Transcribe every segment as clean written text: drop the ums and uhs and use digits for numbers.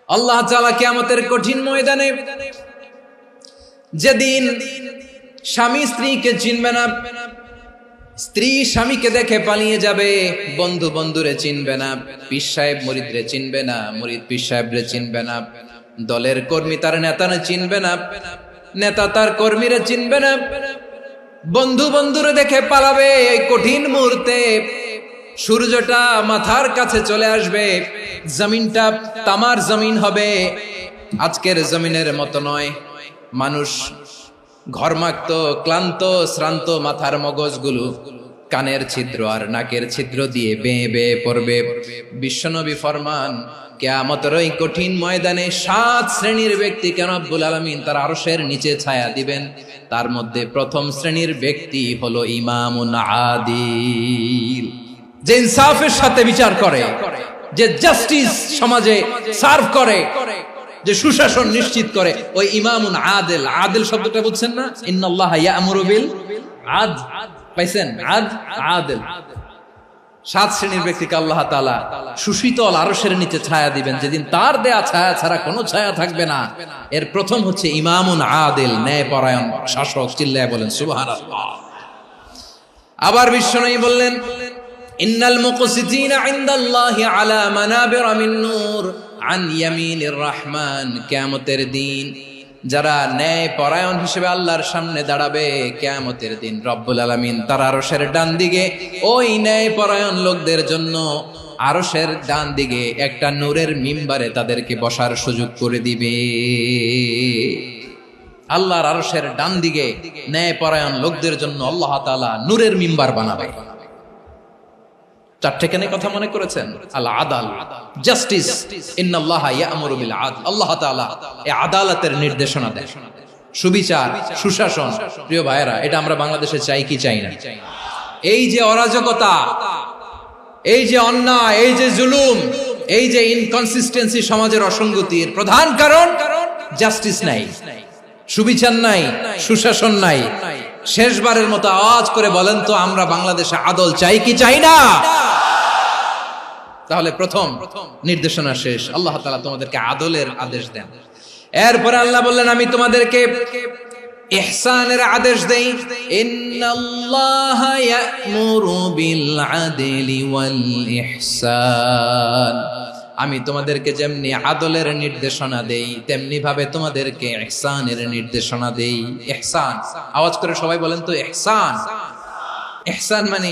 আল্লাহ তাআলা কিয়ামতের কঠিন ময়দানে যেদিন স্বামী স্ত্রীকে চিনবে না, স্ত্রী স্বামীকে দেখে পালিয়ে যাবে, বন্ধু বন্ধুরে চিনবে না, পীর সাহেব মুরিদরে চিনবে না, মুরিদ পীর সাহেবরে চিনবে না, দলের কর্মী তার নেতারে চিনবে না, নেতা তার কর্মীরে চিনবে না, বন্ধু বন্ধুরে দেখে পালাবে। এই কঠিন মুহূর্তে সূর্যটা মাথার কাছে চলে আসবে, জমিনটা তামার জমিন হবে, আজকের জমিনের মতো নয়। মানুষ ঘর্মাক্ত, ক্লান্ত, শ্রান্ত মাথার মগজগুলো কানের ছিদ্র আর নাকের ছিদ্র দিয়ে বেয়ে বেয়ে পড়বে। বিশ্বনবী ফরমান, কিয়ামতের ওই কঠিন ময়দানে 7 শ্রেণীর ব্যক্তিকে রব্বুল আলামিন তার আরশের নিচে ছায়া দিবেন। তার মধ্যে প্রথম শ্রেণীর ব্যক্তি হলো ইমামুন আদিল, যে ইনসাফের সাথে বিচার করে, যে জাস্টিস সমাজে সার্ভ করে, যে সুশাসন নিশ্চিত করে, ওই ইমামুন আদিল। আদিল শব্দটা বুঝছেন না? ইন্নাল্লাহা ইয়া'মুরু বিল আদল, পাইছেন? আদিল। 7 শ্রেণীর ব্যক্তিকে আল্লাহ তাআলা সুশীতল আরশের নিচে ছায়া দিবেন, যেদিন তার দেয়া ছায়া ছাড়া কোনো ছায়া থাকবে না। এর প্রথম হচ্ছে ইমামুন আদিল, ন্যায়পরায়ণ শাসক। চিল্লায় বলেন সুবহানাল্লাহ। আবার বিশ্বনবী বললেন, ইন্নাল মুকসিতিনা ইনদাল্লাহি আলা মানাবিরা মিন নূর আন ইয়ামিনির রহমান। কিয়ামতের দিন যারা ন্যায় পরায়ণ হিসেবে আল্লাহর সামনে দাঁড়াবে, কিয়ামতের দিন রব্বুল আলামিন তার আরশের ডান দিকে ওই ন্যায় পরায়ণ লোকদের জন্য আরশের ডান দিকে একটা নূরের মিম্বারে তাদেরকে বসার সুযোগ করে দিবে। আল্লাহর আরশের ডান দিকে ন্যায় পরায়ণ লোকদের জন্য আল্লাহ তাআলা নূরের মিম্বার বানাবে। 4টে কেন কথা মনে করেছেন? আল আদাল, জাস্টিস। ইন্নাল্লাহা ইয়া'মুরু বিল আদল। আল্লাহ তাআলা এই আদালতের নির্দেশনা দেন, সুবিচার, সুশাসন। প্রিয় ভাইয়েরা, এটা আমরা বাংলাদেশে চাই কি চাই না? এই যে অরাজকতা, এই যে অন্যায়, এই যে জুলুম, এই যে ইনকনসিস্টেন্সি সমাজের অসঙ্গতির প্রধান কারণ জাস্টিস নাই, সুবিচার নাই, সুশাসন নাই। শেষবারের মতো আওয়াজ করে বলেন তো, আমরা বাংলাদেশে আদল চাই কি চাই না? তাহলে প্রথম নির্দেশনা শেষ। আল্লাহ তাআলা তোমাদেরকে আদলের আদেশ দেন। এরপরে আল্লাহ বললেন, আমি তোমাদেরকে ইহসানের আদেশ দেই। ইন্নাল্লাহা ইয়া'মুরু বিল আদলি ওয়াল ইহসান। আমি তোমাদেরকে যেমনি আদলের নির্দেশনা দেই, তেমনি ভাবে তোমাদেরকে ইহসানের নির্দেশনা দেই। ইহসান, আওয়াজ করে সবাই বলেন তো ইহসান। ইহসান মানে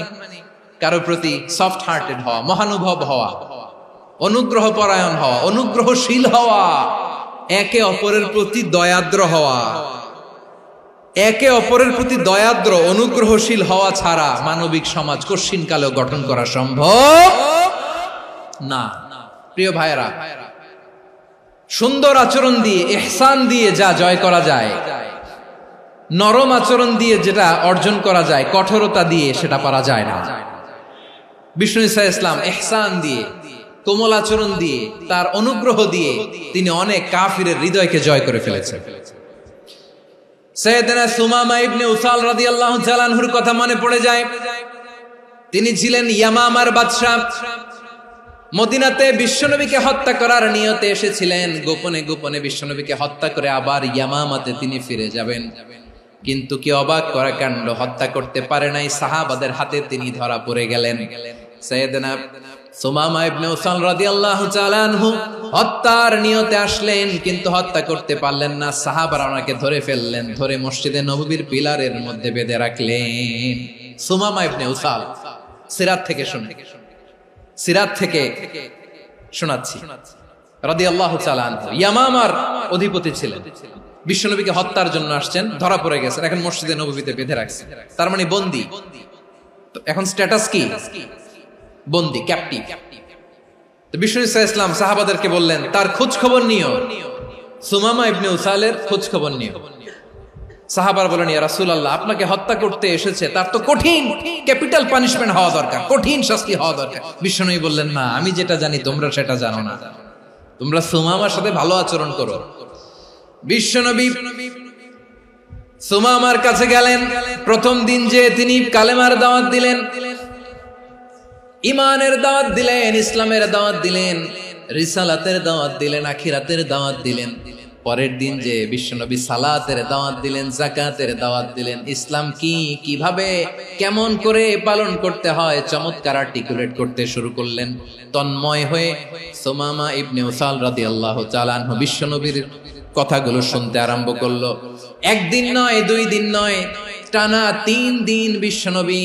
কারো প্রতি সফট হার্টেড হওয়া, মহানুভব হওয়া, অনুগ্রহ পরায়ণ হওয়া, অনুগ্রহশীল হওয়া, একে অপরের প্রতি দয়াদ্র হওয়া। একে অপরের প্রতি দয়াদ্র, অনুগ্রহশীল হওয়া ছাড়া মানবিক সমাজ কশিনকালেও গঠন করা সম্ভব না। প্রিয় ভাইয়েরা, সুন্দর আচরণ দিয়ে, ইহসান দিয়ে যা জয় করা যায়, নরম আচরণ দিয়ে যেটা অর্জন করা যায়, কঠোরতা দিয়ে সেটা পারা যায় না। বিষ্ণু ঈসা ইসলাম ইহসান দিয়ে, কোমল আচরণ দিয়ে, তার অনুগ্রহ দিয়ে তিনি অনেক কাফিরের হৃদয়কে জয় করে ফেলেছেন। সাইয়েদনা সুমামা ইবনে উসাল রাদিয়াল্লাহু তাআলা আনহুর কথা মনে পড়ে যায়। তিনি ছিলেন ইয়ামামার বাদশা। মদিনাতে বিশ্বনবীকে হত্যা করার নিয়তে এসেছিলেন। গোপনে গোপনে বিশ্বনবীকে হত্যা করে আবার ইয়ামামাতে তিনি ফিরে যাবেন। কিন্তু কি অবাক করা কাণ্ড, হত্যা করতে পারে নাই, সাহাবাদের হাতে তিনি ধরা পড়ে গেলেন। সাইয়েদনা সুমামা ইবনে উসাল রাদিয়াল্লাহু তাআলা আনহু হত্যার নিয়তে আসলেন, কিন্তু হত্যা করতে পারলেন না। সাহাবারা ওনাকে ধরে ফেললেন, ধরে মসজিদে নববীর পিলারের মধ্যে বেঁধে রাখলেন। সুমামা ইবনে উসাল, সিরাত থেকে শুনে, সিরাত থেকে শোনাচ্ছি, রাদিয়াল্লাহু তাআলা আনহু ইয়ামামার অধিপতি ছিলেন। বিশ্বনবীকে হত্যার জন্য আসছেন, ধরা পড়ে গেছেন, এখন মসজিদে নববীতে বেঁধে রাখছেন। তার মানে বন্দী। এখন স্ট্যাটাস কি? বন্দী, ক্যাপটিভ। তো বিষ্ণু ঈসা ইসলাম সাহাবাদেরকে বললেন, তার খোঁজ খবর নিও, সুমামা ইবনে উসালের খোঁজ খবর নিও। সাহাবারা বলেন, ইয়া রাসূলুল্লাহ, আপনাকে হত্যা করতে এসেছে, তার তো কঠিন ক্যাপিটাল পানিশমেন্ট হওয়া দরকার, কঠিন শাস্তি হওয়া দরকার। বিশ্বনবী বললেন, না, আমি যেটা জানি তোমরা সেটা জানো না, তোমরা সুমামার সাথে ভালো আচরণ করো। বিশ্বনবী সুমামার কাছে গেলেন। প্রথম দিন যে তিনি কালেমার দাওয়াত দিলেন, ইমানের দাওয়াত দিলেন, ইসলামের দাওয়াত দিলেন, রিসালাতের দাওয়াত দিলেন, আখিরাতের দাওয়াত দিলেন। পরের দিন যে বিশ্বনবী সালাতের দাওয়াত দিলেন, যাকাতের দাওয়াত দিলেন, ইসলাম কি, কিভাবে, কেমন করে পালন করতে হয় চমৎকার আর্টিকুলেট করতে শুরু করলেন। তন্ময় হয়ে সুমামা ইবনে উসাল রাদিয়াল্লাহু তাআলা আনহু বিশ্বনবীর কথাগুলো শুনতে আরম্ভ করলো। একদিন নয়, 2 দিন নয়, টানা 3 দিন বিশ্বনবী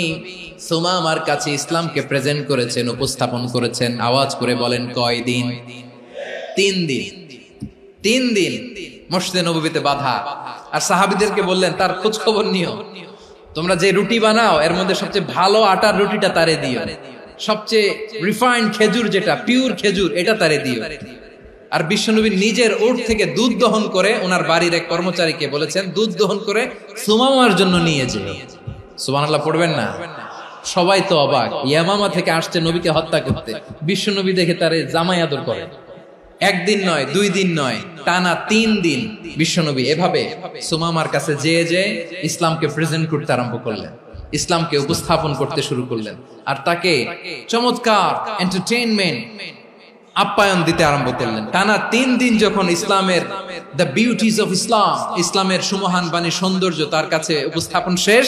সুমামার কাছে ইসলামকে প্রেজেন্ট করেছেন, উপস্থাপন করেছেন। আওয়াজ করে বলেন, কয় দিন? 3 দিন। 3 দিন মসজিদে নববীতে বাধা। আর সাহাবীদেরকে বললেন, তার খোঁজ খবর নিও, তোমরা যে রুটি বানাও এর মধ্যে সবচেয়ে ভালো আটার রুটিটা তারে দিও, সবচেয়ে রিফাইন্ড খেজুর, যেটা পিওর খেজুর, এটা তারে দিও। আর বিশ্বনবী নিজের উট থেকে দুধ দহন করে ওনার বাড়ির এক কর্মচারীকে বলেছেন, দুধ দহন করে সুমামার জন্য নিয়ে যেও। সুবহানাল্লাহ পড়বেন না? সবাই তো অবাক, ইয়ামামা থেকে আসছে নবীকে হত্যা করতে, বিশ্বনবী দেখে তারে জামাই আদর করে। একদিন নয়, 2 দিন নয়, টানা 3 দিন বিশ্বনবী এভাবে সুমামার কাছে যেয়ে ইসলামকে প্রেজেন্ট করতে আরম্ভ করলেন, ইসলামকে উপস্থাপন করতে শুরু করলেন। আর তাকে চমৎকার এন্টারটেইনমেন্ট, আপ্যায়ন দিতে আরম্ভ করলেন। টানা 3 দিন যখন ইসলামের দ্য বিউটিজ অফ ইসলাম, ইসলামের সুমহান বাণী, সৌন্দর্য তার কাছে উপস্থাপন শেষ,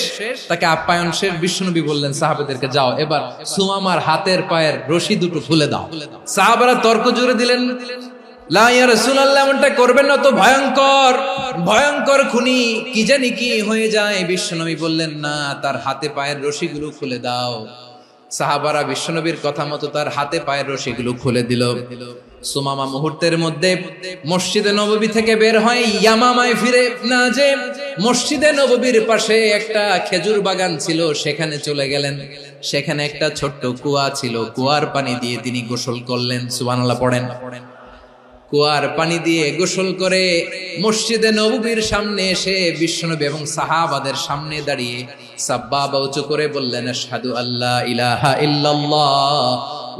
তাকে আপ্যায়ন শেষ, বিশ্বনবী বললেন সাহাবাদেরকে, যাও এবার সুমামার হাতের পায়ের রশি দুটো খুলে দাও। সাহাবারা তর্ক জুড়ে দিলেন, লা ইয়া রাসূলুল্লাহ, এমনটা করবেন না, তো ভয়ঙ্কর ভয়ঙ্কর খুনি, কি জানি কি হয়ে যায়। বিশ্বনবী বললেন, না, তার হাতে পায়ের রশিগুলো খুলে দাও। সাহাবারা বিশ্বনবীর কথা মতো তার হাতে পায়ের রশিগুলো খুলে দিল। সুমামা মুহূর্তের মধ্যে মসজিদে নববী থেকে বের হয়, ইয়ামামায় ফিরে না যে মসজিদে নববীর পাশে একটা খেজুর বাগান ছিল, সেখানে চলে গেলেন। সেখানে একটা ছোট্ট কুয়া ছিল, কুয়ার পানি দিয়ে তিনি গোসল করলেন। সুবহানাল্লাহ পড়েন। কুয়ার পানি দিয়ে গোসল করে মসজিদে নববীর সামনে এসে বিশ্বনবী এবং সাহাবাদের সামনে দাঁড়িয়ে সাব্বাবা উঁচু করে বললেন, আশহাদু আল্লা ইলাহা ইল্লাল্লাহ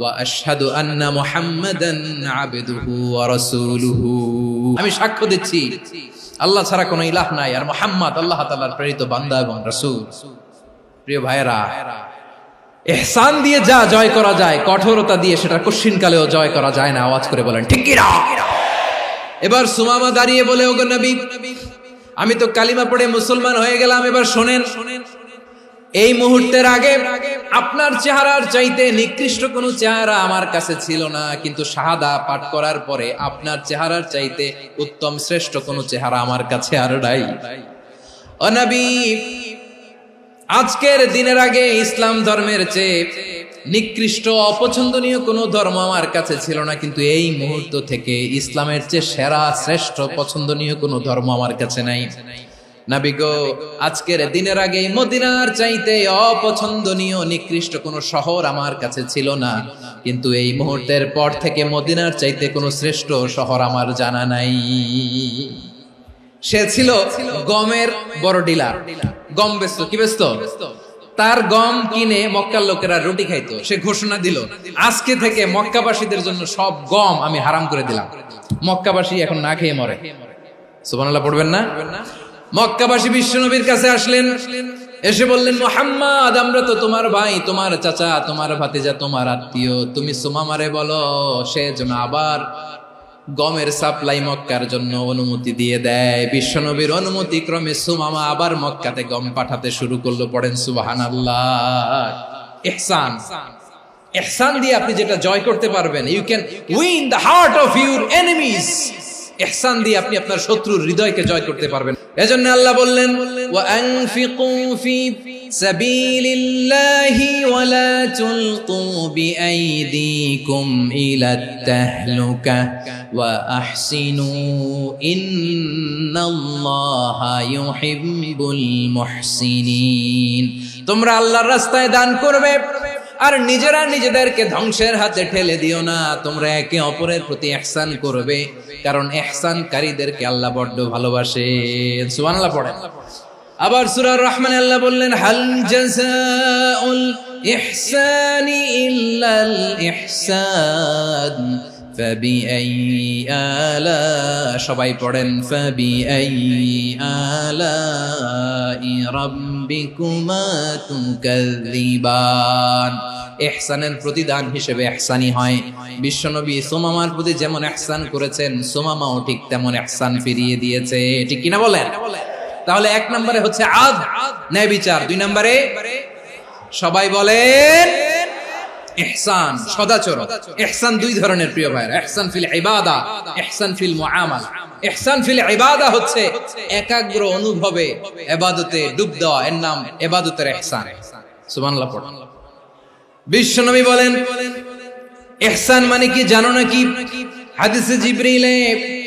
ওয়া আশহাদু আন্না মুহাম্মাদান আবদুহু ওয়া রাসূলুহু। আমি সাক্ষ্য দিচ্ছি আল্লাহ ছাড়া কোনো ইলাহ নাই, আর মুহাম্মদ আল্লাহ তাআলার প্রেরিত বান্দা এবং রাসূল। প্রিয় ভাইয়েরা, ইহসান দিয়ে যা জয় করা যায়, কঠোরতা দিয়ে সেটা কঠিনকালেও জয় করা যায় না। আওয়াজ করে বলেন, ঠিক কি না? এবার সুমামা দাঁড়িয়ে বলে, ওগো নবী, আমি তো কালিমা পড়ে মুসলমান হয়ে গেলাম, এবার শোনেন, এই মুহূর্তের আগে আপনার চেহারার চাইতে নিকৃষ্ট কোনো চেহারা আমার কাছে ছিল না, কিন্তু শাহাদা পাঠ করার পরে আপনার চেহারার চাইতে উত্তম শ্রেষ্ঠ কোনো চেহারা আমার কাছে আর নাই। ও নবী, আজকের দিনের আগে ইসলাম ধর্মের চেয়ে নিকৃষ্ট অপছন্দনীয় কোনো ধর্ম আমার কাছে ছিল না, কিন্তু এই মুহূর্ত থেকে ইসলামের চেয়ে সেরা শ্রেষ্ঠ পছন্দনীয় কোনো ধর্ম আমার কাছে নাই। নবী গো, আজকের দিনের আগে মদিনার চাইতে অপছন্দনীয় নিকৃষ্ট কোনো শহর আমার কাছে ছিল না, কিন্তু এই মুহূর্তের পর থেকে মদিনার চাইতে কোনো শ্রেষ্ঠ শহর আমার জানা নাই। সে ছিল গমের বড় ডিলার, গম বেচত। কি বেচত? তার গম কিনে মক্কার লোকেরা রুটি খাইতো। সে ঘোষণা দিল, আজকে থেকে মক্কাবাসীদের জন্য সব গম আমি হারাম করে দিলাম, মক্কাবাসী এখন না খেয়ে মরে। সুবহানাল্লাহ পড়বেন না? মক্কাবাসী বিশ্বনবীর কাছে আসলেন, এসে বললেন, মুহাম্মদ, আমরা তো তোমার ভাই, তোমার চাচা, তোমার ভাতিজা, তোমার আত্মীয়, তুমি সুমামারে বলো সে যেন আবার গমের সাপ্লাই মক্কার জন্য অনুমতি দিয়ে দেয়। বিশ্বনবীর অনুমতি ক্রমে সুমামা আবার মক্কাতে গম পাঠাতে শুরু করলো। পড়েন সুবহানাল্লাহ। ইহসান, ইহসান দিয়ে আপনি যেটা জয় করতে পারবেন, you can win the heart of your enemies. ইহসান দিয়ে আপনি আপনার শত্রুর হৃদয়কে জয় করতে পারবেন। এজন্য আল্লাহ বললেন, ওয়া আনফিকু ফি সাবিলিল্লাহি ওয়া লা তুলকু বিআইদিকুম ইলাত তাহলুকা ওয়া আহসিনু ইন্নাল্লাহা ইউহিব্বুল মুহসিনিন। তোমরা আল্লাহর রাস্তায় দান করবে আর নিজেরা নিজেদেরকে ধ্বংসের হাতে ঠেলে দিও না। তোমরা একে অপরের প্রতি ইহসান করবে, কারণ ইহসানকারীদেরকে আল্লাহ বড় ভালোবাসেন। সুবহানাল্লাহ পড়েন। আবার সূরা রহমানে আল্লাহ বললেন, হাল জাযাউল ইহসানি ইল্লাল ইহসান ফাবিআইয়ি আলা, সবাই পড়েন, ফাবিআইয়ি আলাই রাব্বিকুমা তুকাযযিবান। ইহসানের প্রতিদান হিসেবে ইহসানি হয়। বিশ্বনবী সুমামার প্রতি যেমন ইহসান করেছেন, সুমামাও ঠিক তেমন ইহসান ফিরিয়ে দিয়েছে। ঠিক কিনা বলেন? তাহলে এক নম্বরে হচ্ছে আদ, ন্যায় বিচার। দুই নম্বরে সবাই বলেন ইহসান, সদাচরণ। ইহসান দুই ধরনের প্রিয় ভাইরা, ইহসান ফিল ইবাদা, ইহসান ফিল মুআমালা। ইহসান ফিল ইবাদা হচ্ছে একাগ্র অনুভবে ইবাদতে ডুব দেওয়া, এর নাম ইবাদতের ইহসান। সুবহানাল্লাহ পড়ুন। বিশ্বনবী বলেন ইহসান মানে কি জানো নাকি? হাদিসে জিবরিলে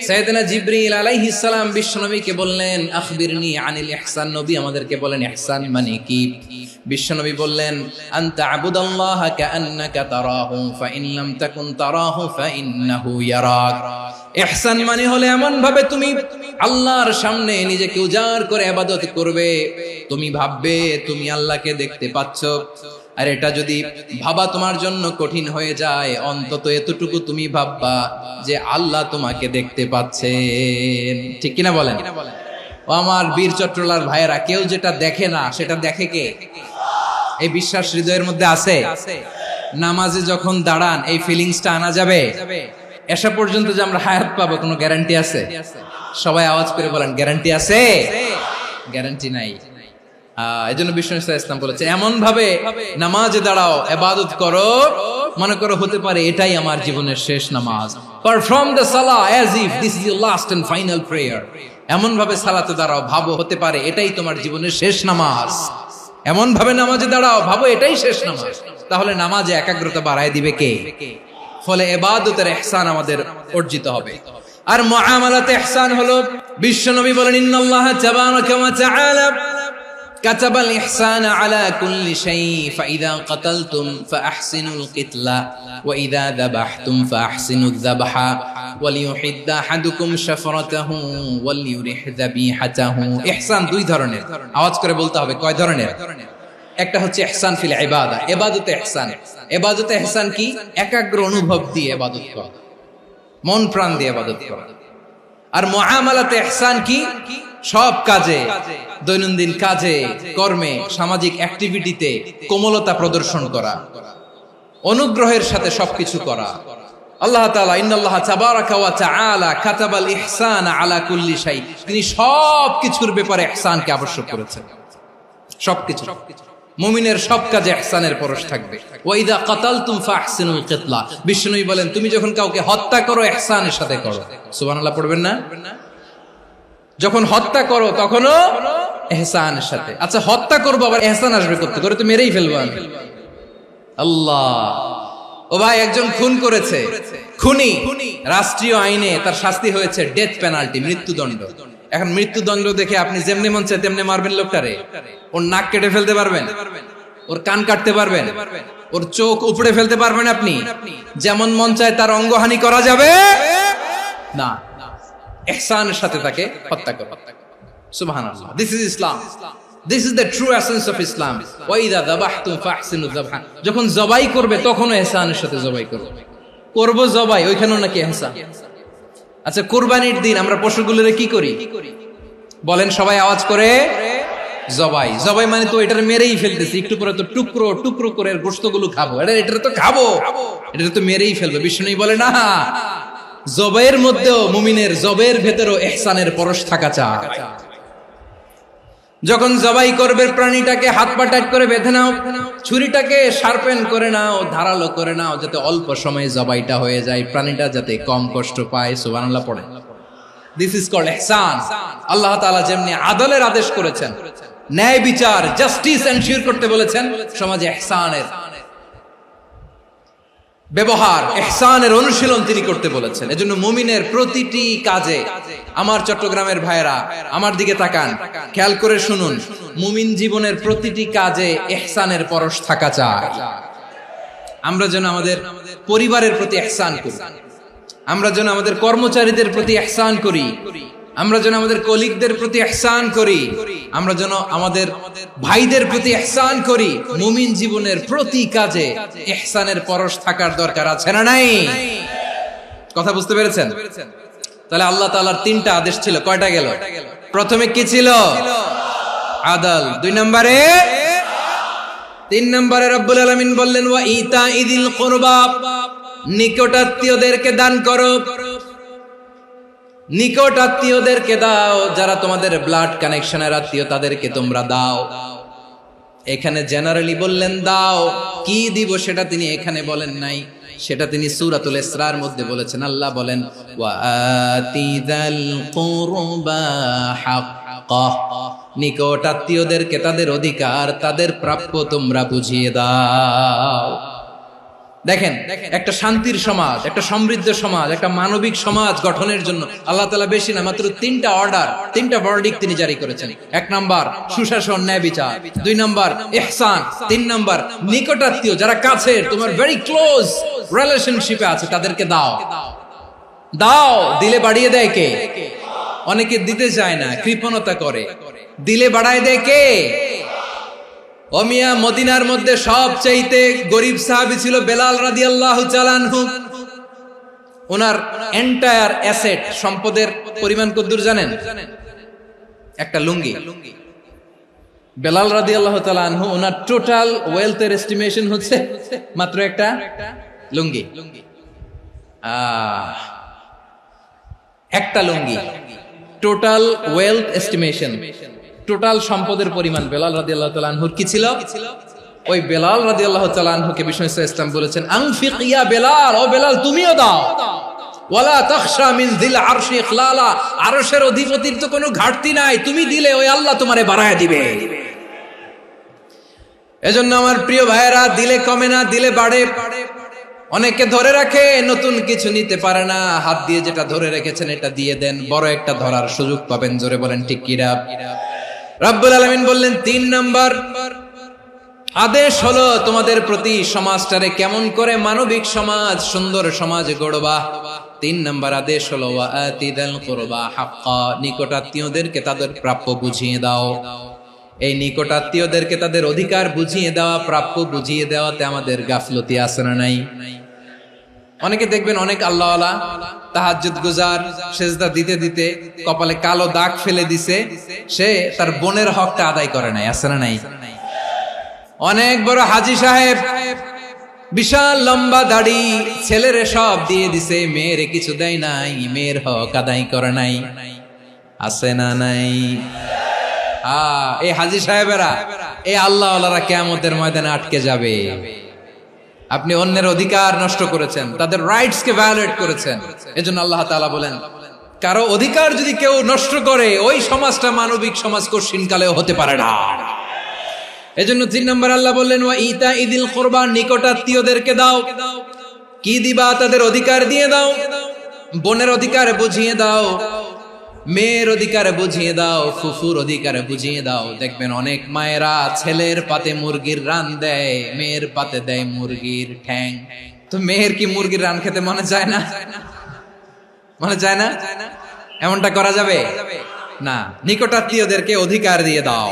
সাইয়েদনা জিবরিল আলাইহিস সালাম বিশ্বনবীকে বললেন আখবিরনি আনিল ইহসান। নবী আমাদেরকে বলেন ইহসান মানে কি? বিশ্বনবী বললেন আনতা আবুদাল্লাহা কাআন্নাকা তারাহু ফাইন লাম তাকুন তারাহু ফাইন্নাহু ইয়ারাক। ইহসান মানে হলো এমন ভাবে তুমি আল্লাহর সামনে নিজেকে উজাড় করে ইবাদত করবে, তুমি ভাববে তুমি আল্লাহকে দেখতে পাচ্ছ। আর এটা যদি ভাবা তোমার জন্য কঠিন হয়ে যায়, অন্তত এতটুকু তুমি ভাববা যে আল্লাহ তোমাকে দেখতে পাচ্ছেন। ঠিক কিনা বলেন? ও আমার বীর চট্টলার ভাইয়েরা, কেউ যেটা দেখে না সেটা দেখে কে? এই বিশ্বাস হৃদয়ের মধ্যে আছে? নামাজে যখন দাঁড়ান এই ফিলিংসটা আনা যাবে? এসা পর্যন্ত যে আমরা হায়াত পাবো কোনো গ্যারান্টি আছে? সবাই আওয়াজ করে বলেন গ্যারান্টি আছে? গ্যারান্টি নাই। এজন্য বিষ্ণু ইসলাম বলেছে এমন ভাবে নামাজে দাঁড়াও, ইবাদত করো, মনে করো হতে পারে এটাই আমার জীবনের শেষ নামাজ। পারফর্ম দ্য সালাহ as if this is your last and final prayer. এমন ভাবে সালাতে দাঁড়াও, ভাবো হতে পারে এটাই তোমার জীবনের শেষ নামাজ। এমন ভাবে নামাজে দাঁড়াও, ভাবো এটাই শেষ নামাজ। তাহলে নামাজে একাগ্রতা বাড়ায় দিবে কে? ফলে ইবাদতের ইহসান আমাদের অর্জিত হবে। আর মুআমালাতে ইহসান হলো, বিশ্বনবী বলেন ইন্নাল্লাহা তাবারাকা ওয়া তাআলা কাতাবাল ইহসানা আলা কুল্লি শাই ফাইযা কাতালতুম ফাআহসিনুল কিতলা ওয়া ইযা যাবাহতুম ফাআহসিনুয যাবহা ওয়ালিয়ুহিদ্দা আহাদুকুম শাফরাতাহু ওয়ালিয়ুরিহ যাবিহাতাহু। ইহসান দুই ধরনের, আওয়াজ করে বলতে হবে কয় ধরনের? একটা হচ্ছে ইহসান ফিল ইবাদা, ইবাদতে ইহসান। ইবাদতে ইহসান কি? একাগ্র অনুভব দিয়ে ইবাদত করা, মন প্রাণ দিয়ে ইবাদত করা। আর মুআমালাতে ইহসান কি? সব কাজে, দৈনন্দিন কাজে, কর্মে, সামাজিক অ্যাক্টিভিটিতে কোমলতা প্রদর্শন করা, অনুগ্রহের সাথে সবকিছু করা। আল্লাহ তাআলা ইন্নাল্লাহা তাবারাকা ওয়া তাআলা কাতাবাল ইহসানা আলা কুল্লি শাই, তিনি সবকিছুর ব্যাপারে ইহসানকে আবশ্যক করেছেন। সবকিছু, মুমিনের সব কাজে ইহসানের পরশ থাকবে। ওয়া ইযা কাতালতুম ফাহসিনুল কিতলা, বিষ্ণুই বলেন তুমি যখন কাউকে হত্যা করো ইহসানের সাথে করো। সুবহানাল্লাহ পড়বেন না? যখন হত্যা করো তখনও ইহসানের সাথে। আচ্ছা হত্যা করবো আবার ইহসান আসবে করতে করে তো মেরেই ফেলবো আমি। আল্লাহ, ও ভাই একজন খুন করেছে, খুনি, রাষ্ট্রীয় আইনে তার শাস্তি হয়েছে ডেথ পেনাল্টি, মৃত্যুদণ্ড। এখন মৃত্যুদণ্ড দেখে আপনি যেমনি মন চায় তেমনি মারবেন লোকটারে? ওর নাক কেটে ফেলতে পারবেন? ওর কান কাটতে পারবেন? ওর চোখ উপড়ে ফেলতে পারবেন আপনি? যেমন মন চায় তার অঙ্গহানি করা যাবে না। ইহসানের সাথে তাকে হত্যা করো। সুবহানাল্লাহ, this is Islam, this is the true essence of Islam. ওয়া ইযা যাবাহতুম ফাহসিনুয যাবহা, যখন জবাই করবে তখনও ইহসানের সাথে জবাই করবে। করব জবাই, ওইখানেও নাকি ইহসান। আচ্ছা কুরবানির দিন আমরা পশুগুলোরে কি করি বলেন সবাই আওয়াজ করে? জবাই। জবাই মানে তো এটারে মেরেই ফেলতেছি, একটু পরে তো টুকরো টুকরো করে গোশতগুলো খাবো, এটা তো খাবো, এটা তো মেরেই ফেলবে। বিষ্ণু বলে না, জবাইয়ের মধ্যেও মুমিনের জবাইয়ের ভেতরেও ইহসানের পরশ থাকা চাই। যখন জবাই করবে প্রাণীটাকে হাত পা টাইট করে বেঁধে নাও, ছুরিটাকে শার্পেন করে নাও, ধারালো করে নাও, যাতে অল্প সময়ে জবাইটা হয়ে যায়, প্রাণীটা যাতে কম কষ্ট পায়। সুবহানাল্লাহ পড়ে। দিস ইজ কল্ড ইহসান। আল্লাহ তাআলা যেমনি আদলের আদেশ করেছেন, ন্যায় বিচার, জাস্টিস এনশিওর করতে বলেছেন, সমাজে ইহসানের ব্যবহার, ইহসানের অনুশীলন তিনি করতে বলেছেন। এজন্য মুমিনের প্রতিটি কাজে, আমার চট্টগ্রামের ভাইয়েরা আমার দিকে তাকান, খেয়াল করে শুনুন, মুমিন জীবনের প্রতিটি কাজে ইহসানের পরশ থাকা চাই। আমরা যেন আমাদের পরিবারের প্রতি ইহসান করি, আমরা যেন আমাদের কর্মচারীদের প্রতি ইহসান করি, আমরা যেন আমাদের কলিগদের প্রতি ইহসান করি, আমরা যেন আমাদের ভাইদের প্রতি ইহসান করি। মুমিন জীবনের প্রতি কাজে ইহসানের পরশ থাকার দরকার আছে না নাই? কথা বুঝতে পেরেছেন? তাহলে আল্লাহ তাআলার তিনটা আদেশ ছিল, কয়টা গেল? প্রথমে কি ছিল? আদল। দুই নম্বরে তিন নম্বরে রব্বুল আলামিন বললেন ওয়া ইতাইদিল কুরবা, নিকট আত্মীয়দেরকে দান করো। নিকট আত্মীয়দেরকে দাও, যারা তোমাদের ব্লাড কানেকশনের আত্মীয় তাদেরকে তোমরা দাও। এখানে জেনারেলি বললেন দাও, কি দিব সেটা তিনি এখানে বলেন নাই, সেটা তিনি সূরাতুল ইসরার মধ্যে বলেছেন। আল্লাহ বলেন ওয়া আতিযাল কুরবা হাক্কাহ, নিকট আত্মীয়দেরকে তাদের অধিকার, তাদের প্রাপ্য তোমরা বুঝিয়ে দাও। দেখেন, একটা শান্তির সমাজ, একটা সমৃদ্ধ সমাজ, একটা মানবিক সমাজ গঠনের জন্য আল্লাহ তাআলা বেশি না, মাত্র তিনটা অর্ডার, তিনটা ভার্ডিক্ট তিনি জারি করেছেন। এক নাম্বার সুশাসন, ন্যায় বিচার। দুই নাম্বার ইহসান। তিন নাম্বার নিকটাত্মীয়, যারা কাছের, তোমার ভেরি ক্লোজ রিলেশনশিপে আছে, তাদেরকে দাও। দাও, দিলে বাড়িয়ে দেয় কে? অনেকে দিতে চায় না, কৃপণতা করে। দিলে বাড়ায় দেয় কে? ও মিয়া, মদিনার মধ্যে সবচাইতে গরিব সাহাবী ছিল বেলাল রাদিয়াল্লাহু তাআলা আনহু। ওনার এন্টায়ার অ্যাসেট, সম্পদের পরিমাণ কতদূর জানেন? একটা লুঙ্গি। বেলাল রাদিয়াল্লাহু তাআলা আনহু, ওনার টোটাল ওয়েলথের এস্টিমেশন হচ্ছে মাত্র একটা লুঙ্গি। একটা লুঙ্গি, টোটাল ওয়েলথ এস্টিমেশন, টোটাল সম্পদের পরিমাণ বেলাল রাদিয়াল্লাহু তাআলা আনহুর কি ছিল? ওই বেলাল রাদিয়াল্লাহু তাআলা আনহুকে বিষ্ণু ইসলাম বলেছেন আনফিক ইয়া বেলাল, ও বেলাল তুমিও দাও। ওয়ালা তাখশা মিন যিল আরশি ইখলালা, আরশের অধিপতির তো কোনো ঘাটতি নাই, তুমি দিলে ওই আল্লাহ তোমারে বাড়ায় দিবে। এজন্য আমার প্রিয় ভাইয়েরা, দিলে কমে না, দিলে বাড়ে। অনেকে ধরে রাখে, নতুন কিছু নিতে পারে না, হাত দিয়ে যেটা ধরে রেখেছেন এটা দিয়ে দেন, বড় একটা ধরার সুযোগ পাবেন। জোরে বলেন ঠিক কিনা? রব্বুল আলামিন বললেন তিন নাম্বার আদেশ হলো তোমাদের প্রতি, সমাজটারে কেমন করে মানবিক সমাজ, সুন্দর সমাজ গড়বা। তিন নাম্বার আদেশ হলো ওয়া আতিদাল কুরবা হাক্কা, নিকট আত্মীয়দেরকে তাদের প্রাপ্য বুঝিয়ে দাও। এই নিকট আত্মীয়দেরকে তাদের অধিকার বুঝিয়ে দেওয়া, প্রাপ্য বুঝিয়ে দেওয়াতে আমাদের গাফলতি আছে না নাই? অনেকে দেখবেন অনেক আল্লাহওয়ালা, তাহাজ্জুদ গুজার, সেজদা দিতে দিতে কপালে কালো দাগ ফেলে দিছে, সে তার বোনের হকটা আদায় করে নাই, আছে না নাই? অনেক বড় হাজী সাহেব, বিশাল লম্বা দাড়ি, ছেলেরে সব দিয়ে দিছে, মেয়েরে কিছু দেয় নাই, মেয়ের হক আদায় করে নাই, আছে না নাই? এই হাজী সাহেবেরা, এই আল্লাহওয়ালারা কিয়ামতের ময়দানে আটকে যাবে। আপনি অন্যের অধিকার নষ্ট করেছেন, তাদের রাইটস কে ভায়োলেট করেছেন। এজন্য আল্লাহ তাআলা বলেন, কারো অধিকার যদি কেউ নষ্ট করে, ওই সমাজটা মানবিক সমাজ কঠিনকালেও হতে পারে না। এজন্য তিন নম্বর আল্লাহ বললেন ওয়া ইতাইদিল কুরবা, নিকট আত্মীয়দেরকে দাও। কি দিবা? তাদের অধিকার দিয়ে দাও। বোনের অধিকার বুঝিয়ে দাও, মেয়ের অধিকার বুঝিয়ে দাও, ফুফুর অধিকার বুঝিয়ে দাও। দেখবেন অনেক মায়েরা ছেলের পাতে মুরগির রান দেয়, মেয়ের পাতে দেয় মুরগির ঠ্যাং। তো মেয়ের কি মুরগির রান খেতে মনে চায় না? মনে চায় না? এমনটা করা যাবে না। নিকটাত্মীয়দেরকে অধিকার দিয়ে দাও,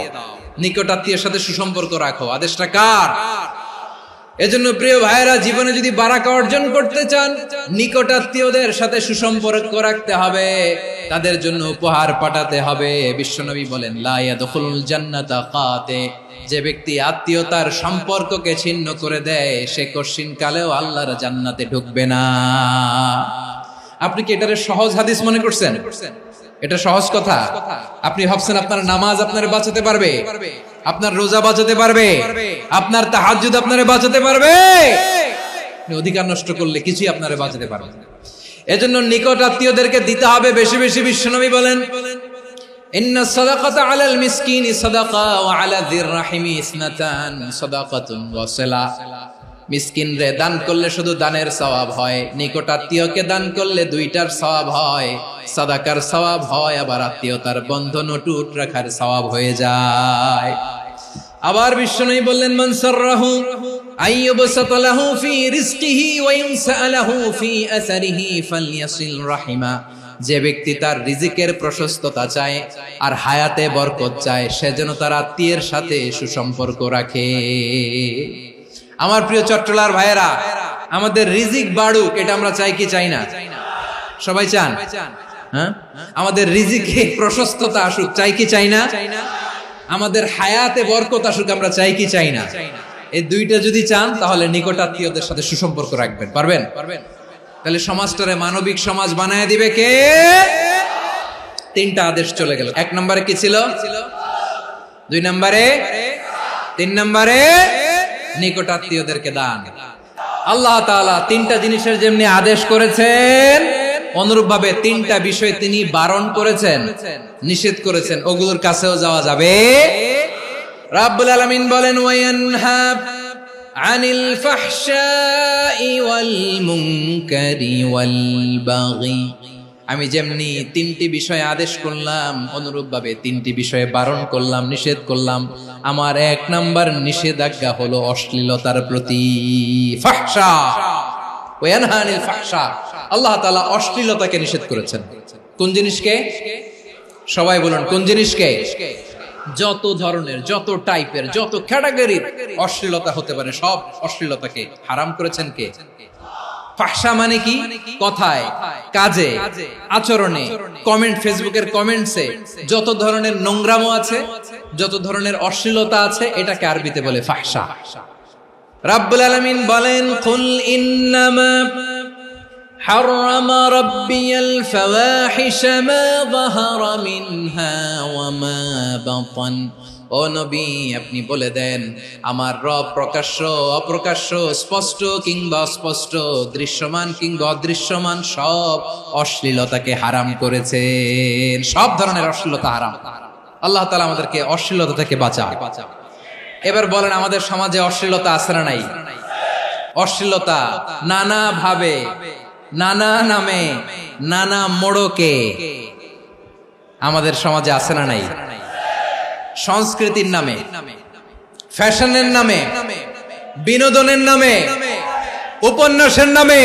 নিকটাত্মীয়ের সাথে সুসম্পর্ক রাখো। আদেশটা কার? এজন্য প্রিয় ভাইয়েরা, জীবনে যদি বারাকা অর্জন করতে চান, নিকটাত্মীয়দের সাথে সুসম্পর্ক রাখতে হবে, তাদের জন্য উপহার পাঠাতে হবে। বিশ্বনবী বলেন লা ইয়াদখুলুল জান্নাতা কাতে, যে ব্যক্তি আত্মীয়তার সম্পর্ককে ছিন্ন করে দেয়, সে কঠিন কালেও আল্লাহর জান্নাতে ঢুকবে না। আপনি কি এটারে সহজ হাদিস মনে করছেন? এটা সহজ কথা? আপনি ভাবছেন আপনার নামাজ আপনারে বাঁচাতে পারবে, আপনার রোজা বাঁচাতে পারবে, আপনার তাহাজ্জুদ আপনারে বাঁচাতে পারবে? অধিকার নষ্ট করলে কিছুই আপনারে বাঁচাতে পারবে না। এজন্য নিকট আত্মীয়দেরকে দিতে হবে বেশি বেশি। বিশ্বনবী বলেন ইন্না সাদাকাতা আলাল মিসকিনি সাদাকা ওয়া আলা যির রাহিমি ইসনাতান সাদাকাতুন ওয়া সিলা। মিসকিন রে দান করলে শুধু দানের সওয়াব হয়, নিকট আত্মীয়কে দান করলে দুইটার সওয়াব হয়, সাদাকার সওয়াব হয়, আবার আত্মীয়তার বন্ধন অটুট রাখার সওয়াব হয়ে যায়। আবার বিশ্বনবী বললেন মান সাররাহু আইয়ুবসাতা লাহু ফি রিজকিহি ওয়া ইনসালাহু ফি আসারিহি ফালইয়াসিল রাহিমা। যে ব্যক্তি তার রিজিকের প্রশস্ততা চায় আর হায়াতে বরকত চায়, সে যেন তার আত্মীয়ের সাথে সুসম্পর্ক রাখে। আমার প্রিয় চট্টলার ভাইয়েরা, আমাদের রিজিক বাড়ুক, এটা আমরা চাই কি চাই না? সবাই চান? হ্যাঁ, আমাদের রিজিকে প্রশস্ততা আসুক, চাই কি চাই না? আমাদের হায়াতে বরকত আসুক, আমরা চাই কি চাই না? এই দুইটা যদি চান তাহলে নিকটাত্মীয়দের সাথে সুসম্পর্ক রাখবেন। পারবেন? তাহলে সমাজটারে মানবিক সমাজ বানায় দিবে কে? তিনটা আদেশ চলে গেল। 1 নম্বরে কি ছিল? 2 নম্বরে, 3 নম্বরে নিকটাত্মীয়দেরকে দান। আল্লাহ তাআলা তিনটা জিনিসের যেমনি আদেশ করেছেন, অনুরূপ ভাবে তিনটা বিষয় তিনি বারণ করেছেন, নিষেধ করেছেন। ওগুলোর কাছেও যাওয়া যাবে। রাব্বুল আলামিন বলেন, ওয়ায়ানহা আনিল ফাহশাই ওয়াল মুনকারি ওয়াল বাগি। আমি যেমনি তিনটি বিষয়ে আদেশ করলাম, অনুরূপ ভাবে তিনটি বিষয়ে বারণ করলাম, নিষেধ করলাম। আমার 1 নাম্বার নিষেধাজ্ঞা হলো অশ্লীলতার প্রতি। ফাহশা, ওয়ায়ানহা আনিল ফাহশা, আল্লাহ তাআলা অশ্লীলতাকে নিষেধ করেছেন। কোন জিনিসকে? সবাই বলুন, কোন জিনিসকে? যত ধরনের, যত টাইপের, যত ক্যাটাগরির অশ্লীলতা হতে পারে সব অশ্লীলতাকে হারাম করেছেন কে? ফাহশা মানে কি? কথায়, কাজে, আচরণে, কমেন্ট, ফেসবুকের কমেন্টসে যত ধরনের নোংরামো আছে, যত ধরনের অশ্লীলতা আছে, এটাকে আরবিতে বলে ফাহশা। রাব্বুল আলামিন বলেন, কুল ইন্নামা حرم ربي الفواحش ما ظهر منها وما بطن। ও নবী, আপনি বলে দেন, আমার রব প্রকাশ্য, অপ্রকাশ্য, স্পষ্ট কিংবা অস্পষ্ট, দৃশ্যমান কিংবা অদৃশ্যমান সব অশ্লীলতাকে হারাম করেছেন। সব ধরনের অশ্লীলতা হারাম। আল্লাহ তাআলা আমাদেরকে অশ্লীলতা থেকে বাঁচান। এবার বলেন, আমাদের সমাজে অশ্লীলতা আছে না নাই? অশ্লীলতা নানা ভাবে, নানা নামে, নানা মোড়কে আমাদের সমাজে আছে না নাই? সংস্কৃতির নামে, ফ্যাশনের নামে, বিনোদনের নামে, উপন্যাসের নামে,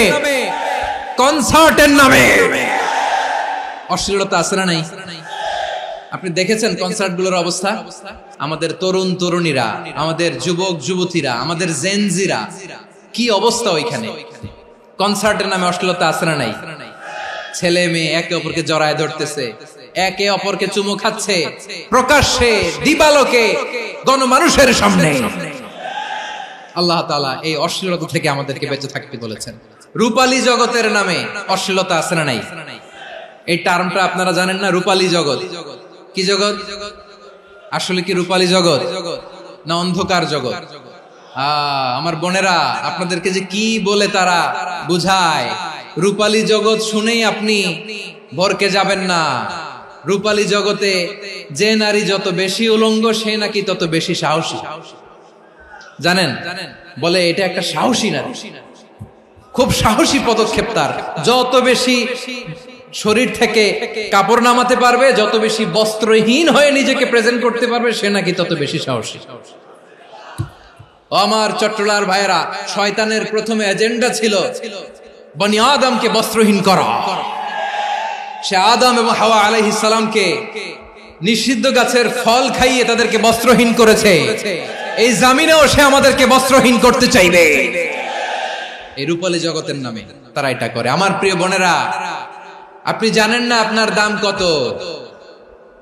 কনসার্টের নামে অশ্লীলতা আছে না নাই? আপনি দেখেছেন কনসার্টগুলোর অবস্থা? আমাদের তরুণ তরুণীরা, আমাদের যুবক যুবতীরা, আমাদের জেনজিরা, কি অবস্থা ওইখানে? কনসার্টের নামে অশ্লীলতা আছে না নাই? ছেলে মেয়ে একে অপরকে জড়ায় ধরতেছে, একে অপরকে চুমু খাচ্ছে, প্রকাশ্যে, দিবালোকে, গণমানুষের সামনে। আল্লাহ তাআলা এই অশ্লীলতা থেকে আমাদেরকে বেঁচে থাকতে বলেছেন। রূপালী জগতের নামে অশ্লীলতা আছে না নাই? এই টার্মটা আপনারা জানেন না? রূপালী জগৎ কি জগৎ? আসলে কি রূপালী জগৎ না অন্ধকার জগৎ? আমার বোনেরা, আপনাদেরকে যে কি বলে তারা বুঝায়, রূপালী জগৎ শুনেই আপনি ভরকে যাবেন না। রূপালী জগতে যে নারী যত বেশি উলঙ্গ, সে নাকি তত বেশি সাহসী। জানেন? বলে এটা একটা সাহসী নারী, খুব সাহসী পদক্ষেপ তার। যত বেশি শরীর থেকে কাপড় নামাতে পারবে, যত বেশি বস্ত্রহীন হয়ে নিজেকে প্রেজেন্ট করতে পারবে, সে নাকি তত বেশি সাহসী। আমার চট্টলার ভাইয়েরা, শয়তানের প্রথমে এজেন্ডা ছিল বনি আদমকে বস্ত্রহীন করা। সে আদম এবং হাওয়া আলাইহিস সালামকে নিষিদ্ধ গাছের ফল খাইয়ে তাদেরকে বস্ত্রহীন করেছে। এই জামিনেও সে আমাদেরকে বস্ত্রহীন করতে চাইবে। এই রূপালী জগতের নামে তারা এটা করে। আমার প্রিয় বোনেরা, আপনি জানেন না আপনার দাম কত?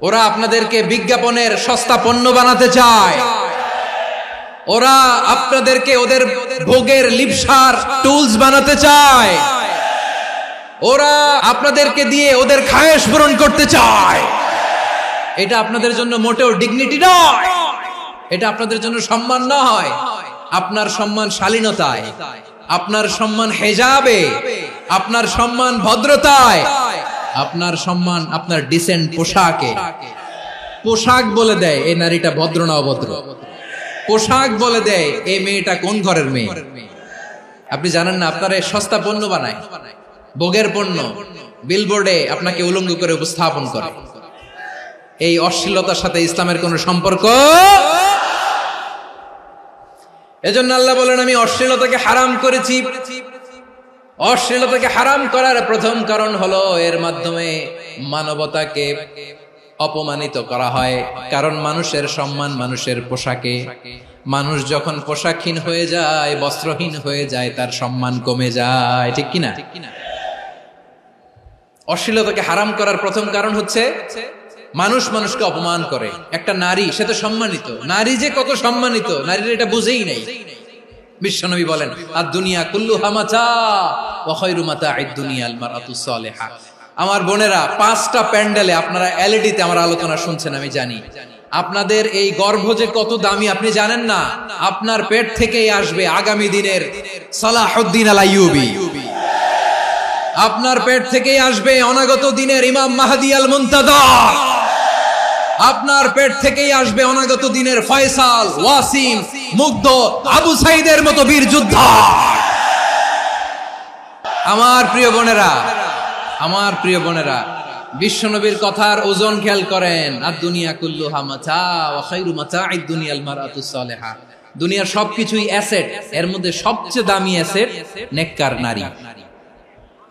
ওরা আপনাদেরকে বিজ্ঞাপনের সস্তা পণ্য বানাতে চায়। ওরা আপনাদেরকে ওদের ভোগের লিপসার টুলস বানাতে চায়। ওরা আপনাদেরকে দিয়ে ওদের খায়েশ পূরণ করতে চায়। এটা আপনাদের জন্য মোটেও ডিগনিটি নয়, এটা আপনাদের জন্য সম্মান নয়। আপনার সম্মান শালীনতায়, আপনার সম্মান হেজাবে, আপনার সম্মান ভদ্রতায়, আপনার সম্মান আপনার ডিসেন্ট পোশাকে। পোশাক বলে দেয় এই নারীটা ভদ্র না অভদ্র। পোশাক বলে দেয় এই মেয়েটা কোন ঘরের মেয়ে। আপনি জানেন না, আপনারা সস্তা পণ্য বানায়, ভোগের পণ্য, বিলবোর্ডে আপনাকে উলঙ্গ করে উপস্থাপন করে। এই অশ্লীলতার সাথে ইসলামের কোন সম্পর্ক। এজন্য আল্লাহ বলেন, আমি অশ্লীলতাকে হারাম করেছি। অশ্লীলতাকে হারাম করার প্রথম কারণ হলো এর মাধ্যমে মানবতাকে অপমানিত করা হয়। কারণ মানুষের সম্মান মানুষের পোশাকে। মানুষ যখন পোশাকহীন হয়ে যায়, বস্ত্রহীন হয়ে যায়, তার সম্মান কমে যায়। ঠিক কিনা? অশ্লীলতাকে হারাম করার প্রথম কারণ হচ্ছে মানুষ মানুষকে অপমান করে। একটা নারী, সে তো সম্মানিত, নারী যে কত সম্মানিত নারীরা এটা বুঝেই নাই। বিশ্বনবী বলেন আদ-দুনিয়া কুল্লুহা মাতা ওয়া খায়রু মাতা'আদ দুনিয়া আল মারআতুস সালিহা। আমার বোনেরা, 5টা প্যান্ডেলে আপনারা এলইডিতে আমার আলোচনা শুনছেন, আমি জানি। আপনাদের এই গর্ভ যে কত দামি আপনি জানেন না। আপনার পেট থেকেই আসবে আগামী দিনের সালাহুদ্দিন আল আইয়ুবী। আপনার পেট থেকেই আসবে অনাগত দিনের ইমাম মাহদী আল মুনতাযর। আপনার পেট থেকেই আসবে অনাগত দিনের ফয়সাল, ওয়াসিম, মুগ্ধ, আবু সাইদের মতো বীর যোদ্ধা। আমার প্রিয় বোনেরা, আমার প্রিয় বোনেরা, বিশ্বনবীর কথার ওজন খেয়াল করেন। আদ-দুনিয়া কুল্লুহা মাতা ওয়া খায়রু মাতা'আদ দুনিয়া আল মারআতুস সালিহা। দুনিয়ার সবকিছুই অ্যাসেট, এর মধ্যে সবচেয়ে দামি অ্যাসেট নেককার নারী।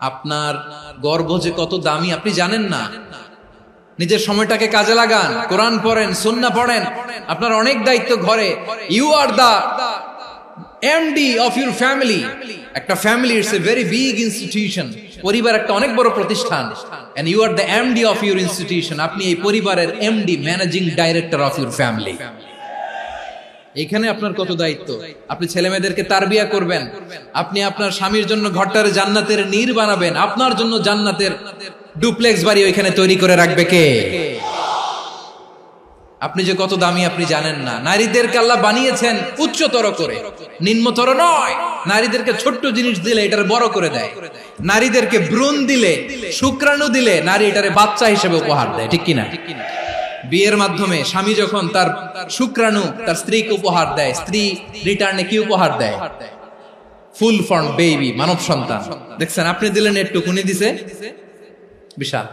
আপনার গর্ভ যে কত দামি আপনি জানেন না। নিজের সময়টাকে কাজে লাগান, কোরআন পড়েন, সুন্নাহ পড়েন। আপনার অনেক দায়িত্ব ঘরে। You are the MD of your family. একটা family it's a very big institution. পরিবার একটা অনেক বড় প্রতিষ্ঠান। And you are the MD of your institution. আপনি এই পরিবারের MD, managing director of your family. এখানে আপনার কত দায়িত্ব। আপনি ছেলে মেয়েদেরকে তারবিয়া করবেন, আপনি আপনার স্বামীর জন্য ঘরটারে জান্নাতের নীর বানাবেন, আপনার জন্য জান্নাতের ডুপ্লেক্স বাড়ি ওইখানে তৈরি করে রাখবে কে? আপনি যে কত দামি আপনি জানেন না। নারীদেরকে আল্লাহ বানিয়েছেন উচ্চতর করে, নিম্নতর নয়। নারীদেরকে ছোট্ট জিনিস দিলে এটারে বড় করে দেয়। নারীদেরকে ভ্রূণ দিলে, শুক্রাণু দিলে নারী এটারে বাচ্চা হিসেবে উপহার দেয়, ঠিক কিনা? বিয়ের মাধ্যমে স্বামী যখন তার শুক্রাণু তার স্ত্রীকে উপহার দেয়, স্ত্রী রিটার্নে কি উপহার দেয়? ফুল ফর্ম বেবি, মানব সন্তান। দেখছেন, আপনি দিলেন একটুকুনি, দিছে বিশাল।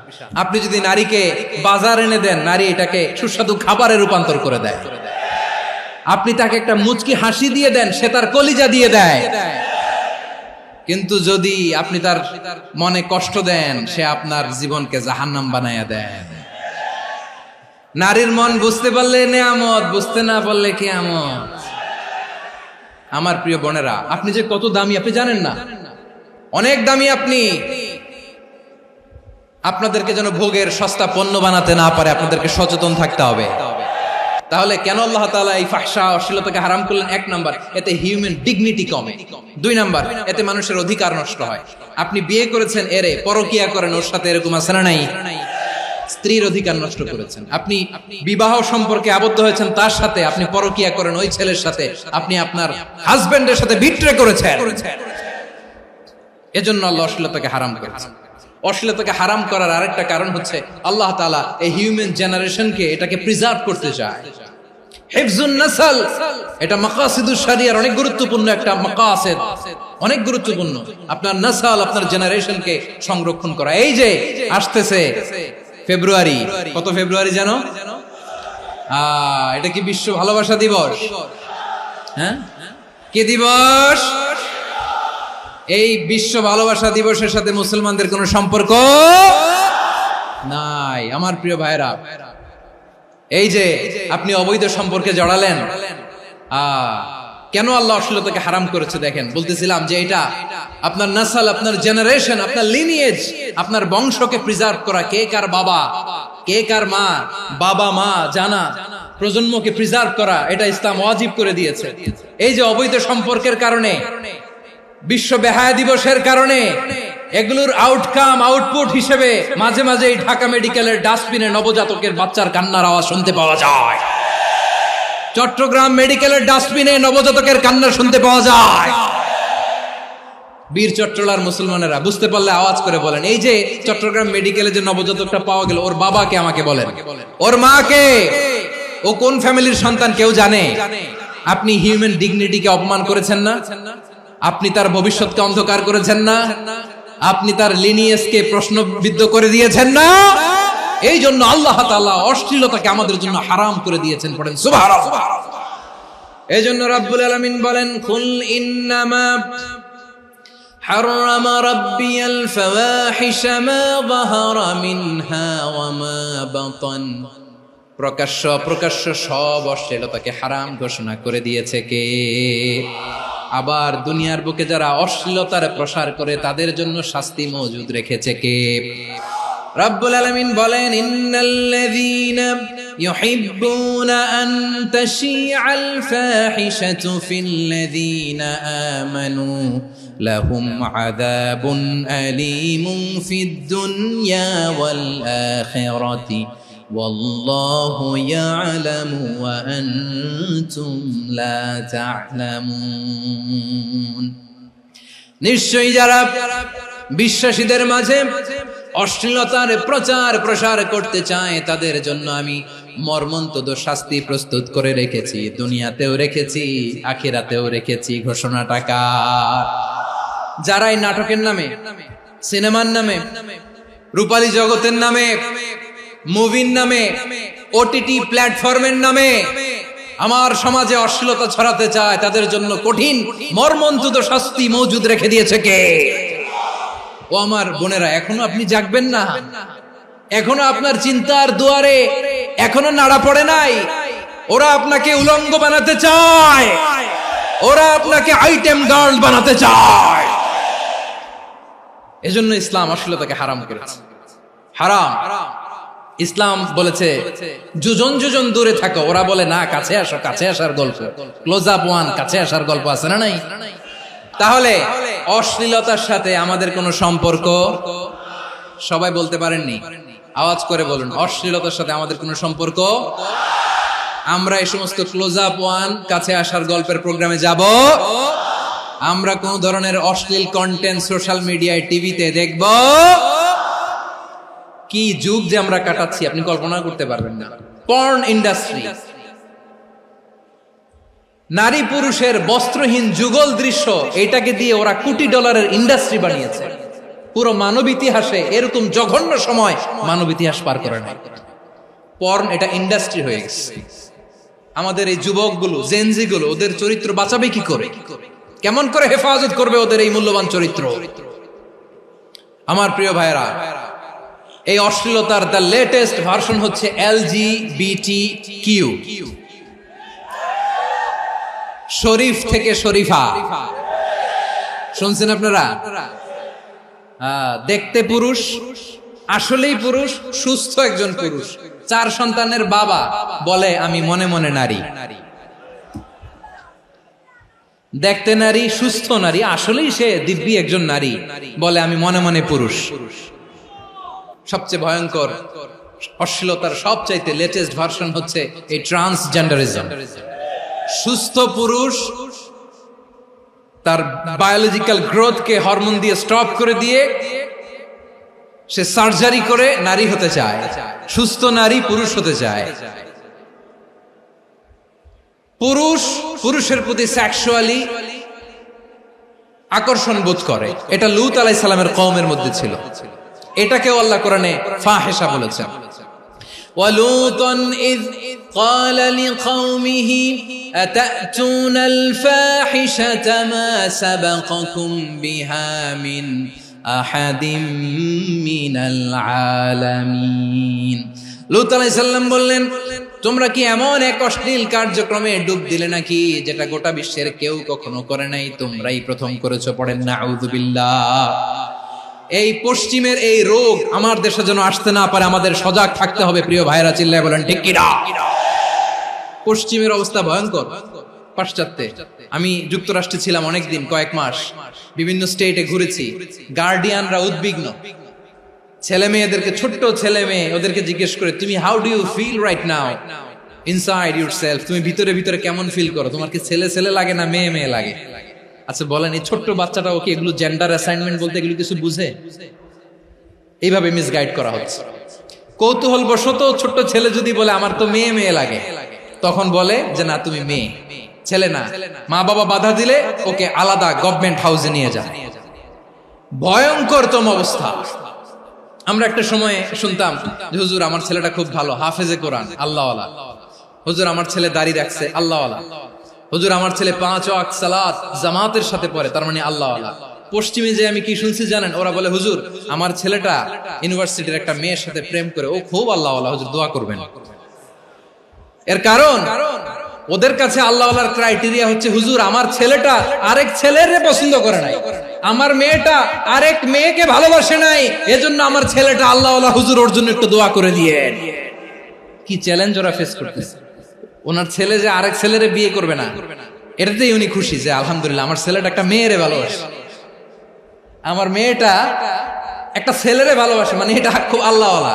আপনি যদি নারীকে বাজার এনে দেন, নারী এটাকে সুস্বাদু খাবারে রূপান্তর করে দেয়। আপনি তাকে একটা মুচকি হাসি দিয়ে দেন, সে তার কলিজা দিয়ে দেয়। কিন্তু যদি আপনি তার মনে কষ্ট দেন, সে আপনার জীবনকে জাহান্নাম বানায়া দেয়। নারীর মন বুঝতে পারলে নেয়ামত, বুঝতে না পারলে কিয়ামত। আমার প্রিয় বোনেরা, আপনি যে কত দামি আপনি জানেন না। অনেক দামি আপনি। আপনাদেরকে যেন ভোগের সস্তা পণ্য বানাতে না পারে, আপনাদেরকে সচেতন থাকতে হবে। তাহলে কেন আল্লাহ তাআলা এই ফাহশা, অশ্লীলতাকে হারাম করলেন? 1 নাম্বার, এতে হিউম্যান ডিগনিটি কমে। 2 নাম্বার, এতে মানুষের অধিকার নষ্ট হয়। আপনি বিয়ে করেছেন, এরে পরকিয়া করেন, ওর সাথে এরকম আছে না নাই? স্ত্রীর অধিকার নষ্ট করেছেন। আপনি বিবাহ সম্পর্কে আবদ্ধ হয়েছেন তার সাথে, আপনি পরকিয়া করেন ওই ছেলের সাথে, আপনি আপনার হাজবেন্ডের সাথে বিট্রে করেছেন। এজন্য আল্লাহ অশ্লীলতাকে হারাম করেছেন। অশ্লীলতাকে হারাম করার আরেকটা কারণ হচ্ছে আল্লাহ তাআলা এই হিউম্যান জেনারেশনকে এটাকে প্রিজার্ভ করতে চায়। হিফজুন নাসল, এটা মাকাসিদুশ শরিয়ার অনেক গুরুত্বপূর্ণ একটা মাকাসিদ, অনেক গুরুত্বপূর্ণ। আপনার নাসল, আপনার জেনারেশনকে সংরক্ষণ করা। এই যে আসতেছে ফেব্রুয়ারি, কত ফেব্রুয়ারি জানো? এটা কি বিশ্ব ভালোবাসা দিবস? হ্যাঁ, কি দিবস? এই বিশ্ব ভালোবাসা দিবসের সাথে মুসলমানদের কোনো সম্পর্ক নাই। আমার প্রিয় ভাইরা, এই যে আপনি অবৈধ সম্পর্কে জড়ালেন, কেন আল্লাহ অশ্লীলতাকে হারাম করেছে দেখেন। বলতেছিলাম যে এটা আপনার নাসল, আপনার জেনারেশন, আপনার লিনিয়েজ, আপনার বংশকে প্রিজার্ভ করা। কে কার বাবা, কে কার মা, বাবা মা জানা, প্রজন্মকে প্রিজার্ভ করা, এটা ইসলাম ওয়াজিব করে দিয়েছে। এই যে অবৈধ সম্পর্কের কারণে, বিশ্ব বেহায়া দিবসের কারণে, এগুলোর আউটকাম, আউটপুট হিসেবে মাঝে মাঝে এই ঢাকা মেডিকেলের ডাস্টবিনে নবজাতকের বাচ্চার কান্নার আওয়াজ শুনতে পাওয়া যায়। চট্টগ্রাম মেডিকেলের ডাস্টবিনে নবজাতকের কান্না শুনতে পাওয়া যায়। বীর চট্টলার মুসলমানেরা বুঝতে পারলে আওয়াজ করে বলেন, এই যে চট্টগ্রাম মেডিকেলে যে নবজাতকটা পাওয়া গেল, ওর বাবাকে আমাকে বলেন, ওর মাকে, ও কোন ফ্যামিলির সন্তান কেউ জানে? আপনি হিউম্যান ডিগনিটিকে অপমান করেছেন না? আপনি তার ভবিষ্যৎকে অন্ধকার করেছেন না? আপনি তার লিনিয়েজকে প্রশ্নবিদ্ধ করে দিয়েছেন না? এই জন্য আল্লাহ তাআলা অশ্লীলতাকে আমাদের জন্য হারাম করে দিয়েছেন। পড়েন সুবহানাল্লাহ। এই জন্য রাব্বুল আলামিন বলেন, কুল ইন্নামা হারাম রাব্বিয়াল ফাওয়াহিশা মা যাহারা মিনহা ওয়া মা বাতান। প্রকাশ্য অপ্রকাশ্য সব অশ্লীলতাকে হারাম ঘোষণা করে দিয়েছে কে? আবার দুনিয়ার বুকে যারা অশ্লীলতার প্রসার করে তাদের জন্য শাস্তি মজুদ রেখেছে কে? রাব্বুল আলামিন বলেন, ইন্নাল্লাযীনা يحبون أن تشيع الفاحشة في الذين آمنوا لهم عذاب أليم في الدنيا والآخرة والله يعلم وأنتم لا تعلمون নিশ্চয়ই যারা বিশ্বাসীদের মাঝে অশ্লীলতার প্রচার প্রসার করতে চায় তাদের জন্য আমি মর্মন্তুদ শাস্তি প্রস্তুত করে রেখেছি, দুনিয়াতেও রেখেছি, আখিরাতেও রেখেছি। ঘোষণাটা কার? যারা এই নাটকের নামে, সিনেমার নামে, রূপালী জগতের নামে, মুভির নামে, ওটিটি প্ল্যাটফর্মের নামে আমার সমাজে অশ্লীলতা ছড়াতে চায় তাদের জন্য কঠিন মর্মন্তুদ শাস্তি মজুদ রেখে দিয়েছে কে? ও আমার বোনেরা, এখনো আপনি জাগবেন না? এখনো আপনার চিন্তার দুয়ারে এখনো নাড়া পড়ে নাই? ওরা আপনাকে উলঙ্গ বানাতে চায়, ওরা আপনাকে আইটেম গার্ল বানাতে চায়। এজন্য ইসলাম অশ্লীলতাকে হারাম করেছে। হারাম। ইসলাম বলেছে যোজন যোজন দূরে থাকো, ওরা বলে না কাছে আসো, কাছে আসার গল্প, ক্লোজ আপ ওয়ান, কাছে আসার গল্প আছে না নাই? তাহলে অশ্লীলতার সাথে আমাদের কোনো সম্পর্ক? সবাই বলতে পারেননি, আওয়াজ করে বলুন, অশ্লীলতার সাথে আমাদের কোনো সম্পর্ক? আমরা এই সমস্ত ক্লোজ আপ ওয়ান, কাছে আসার গল্পের প্রোগ্রামে যাব? আমরা কোন ধরনের অশ্লীল কন্টেন্ট সোশ্যাল মিডিয়ায়, টিভিতে দেখব? কি যুগ যে আমরা কাটাচ্ছি আপনি কল্পনা করতে পারবেন না। পর্ন ইন্ডাস্ট্রি, নারী পুরুষের বস্ত্রহীন যুগল দৃশ্য, এটাকে দিয়ে ওরা কোটি ডলারের ইন্ডাস্ট্রি বানিয়েছে। পুরো মানব ইতিহাসে এরকম জঘন্য সময় মানব ইতিহাস পার করে নাই। পর্ন এটা ইন্ডাস্ট্রি হয়ে গেছে। আমাদের এই যুবকগুলো, জেনজি গুলো, ওদের চরিত্র বাঁচাবে কি করে? কেমন করে হেফাজত করবে ওদের এই মূল্যবান চরিত্র? আমার প্রিয় ভাইরা, এই অশ্লীলতার দ্য লেটেস্ট ভার্সন হচ্ছে LGBTQ, শরীফ থেকে শরীফা। শুনছেন আপনারা? দেখতে পুরুষ, আসলেই পুরুষ, সুস্থ একজন পুরুষ, 4 সন্তানের বাবা, বলে আমি মনে মনে নারী। দেখতে নারী, সুস্থ নারী, আসলেই সে দিব্যি একজন নারী, বলে আমি মনে মনে পুরুষ। সবচেয়ে ভয়ঙ্কর অশ্লীলতার সবচাইতে লেটেস্ট ভার্সন হচ্ছে এই ট্রান্সজেন্ডারিজম। সুস্থ পুরুষ তার বায়োলজিক্যাল গ্রোথকে হরমোন দিয়ে স্টপ করে দিয়ে সে সার্জারি করে নারী হতে চায়, সুস্থ নারী পুরুষ হতে চায়। পুরুষ পুরুষের প্রতি সেক্সুয়ালি আকর্ষণ বোধ করে, এটা লূত আলাইহিস সালামের কওমের মধ্যে ছিল। এটাকেও আল্লাহ কোরআনে ফাহিশা বলেছেন। ওয়ালুতান ইয قال لقومه أتأتون الفاحشة ما سبقكم بها من أحد من العالمين। লূত আলাইহিস সালাম বললেন, তোমরা কি এমন এক অশ্লীল কার্যক্রমে ডুব দিলে নাকি যেটা গোটা বিশ্বের কেউ কখনো করে নাই, তোমরাই প্রথম করেছো? পড়েন নাউযুবিল্লাহ। এই পশ্চিমের এই রোগ আমার দেশে যেন আসতে না পারে, আমাদের সজাগ থাকতে হবে। প্রিয় ভাইরা, চিল্লায় বলেন ঠিক কি না? পশ্চিমের অবস্থা ভয়ঙ্কর। পাশ্চাত্যে, আমি যুক্তরাষ্ট্রে ছিলাম অনেকদিন, কয়েক মাস, বিভিন্ন স্টেটে ঘুরেছি। গার্ডিয়ানরা উদ্বিগ্ন, ছেলে মেয়েদেরকে, ছোট্ট ছেলে মেয়ে, ওদেরকে জিজ্ঞেস করে, তুমি how do you feel right now inside yourself? তুমি ভিতরে ভিতরে কেমন ফিল করো? তোমার কি ছেলে ছেলে লাগে না মেয়ে মেয়ে লাগে? আচ্ছা বলেন, এই ছোট্ট বাচ্চাটা ওকে এগুলো জেন্ডার অ্যাসাইনমেন্ট বলতে এগুলো কিছু বুঝে? এইভাবে মিসগাইড করা হচ্ছে। কৌতূহল বশত ছোট্ট ছেলে যদি বলে আমার তো মেয়ে মেয়ে লাগে, তখন বলে যে না তুমি মেয়ে, ছেলে না। মা বাবা বাধা দিলে ওকে আলাদা গভর্নমেন্ট হাউসে নিয়ে যায়। ভয়ঙ্করতম অবস্থা। আমরা একটা সময় শুনতাম যে হুজুর আমার ছেলেটা খুব ভালো, হাফেজে কোরআন, আল্লাহওয়ালা। হুজুর আমার ছেলে দাড়ি রাখছে, আল্লাহওয়ালা। হুজুর আমার ছেলে 5 ওয়াক্ত সালাত জামাতের সাথে পড়ে, তার মানে আল্লাহওয়ালা। পশ্চিমে যে আমি কি শুনছি জানেন? ওরা বলে হুজুর আমার ছেলেটা ইউনিভার্সিটির একটা মেয়ের সাথে প্রেম করে, ও খুব আল্লাহওয়ালা, হুজুর দোয়া করবেন। এর কারণ ওদের কাছে আল্লাহওয়ালার ক্রাইটেরিয়া হচ্ছে হুজুর আমার ছেলেটা আরেক ছেলের পছন্দ করে নাই, আমার মেয়েটা আরেক মেয়েকে ভালোবাসে নাই, এজন্য আমার ছেলেটা আল্লাহওয়ালা, হুজুর ওর জন্য একটু দোয়া করে দিয়েন। কি চ্যালেঞ্জ ওরা ফেস করতেছে। ওনার ছেলে যে আরেক ছেলেরে বিয়ে করবে না, এটাতেই উনি খুশি যে আলহামদুলিল্লাহ আমার ছেলেটা একটা মেয়েরে ভালোবাসে, আমার মেয়েটা একটা ছেলেরে ভালোবাসে, মানে এটা খুব আল্লাহওয়ালা।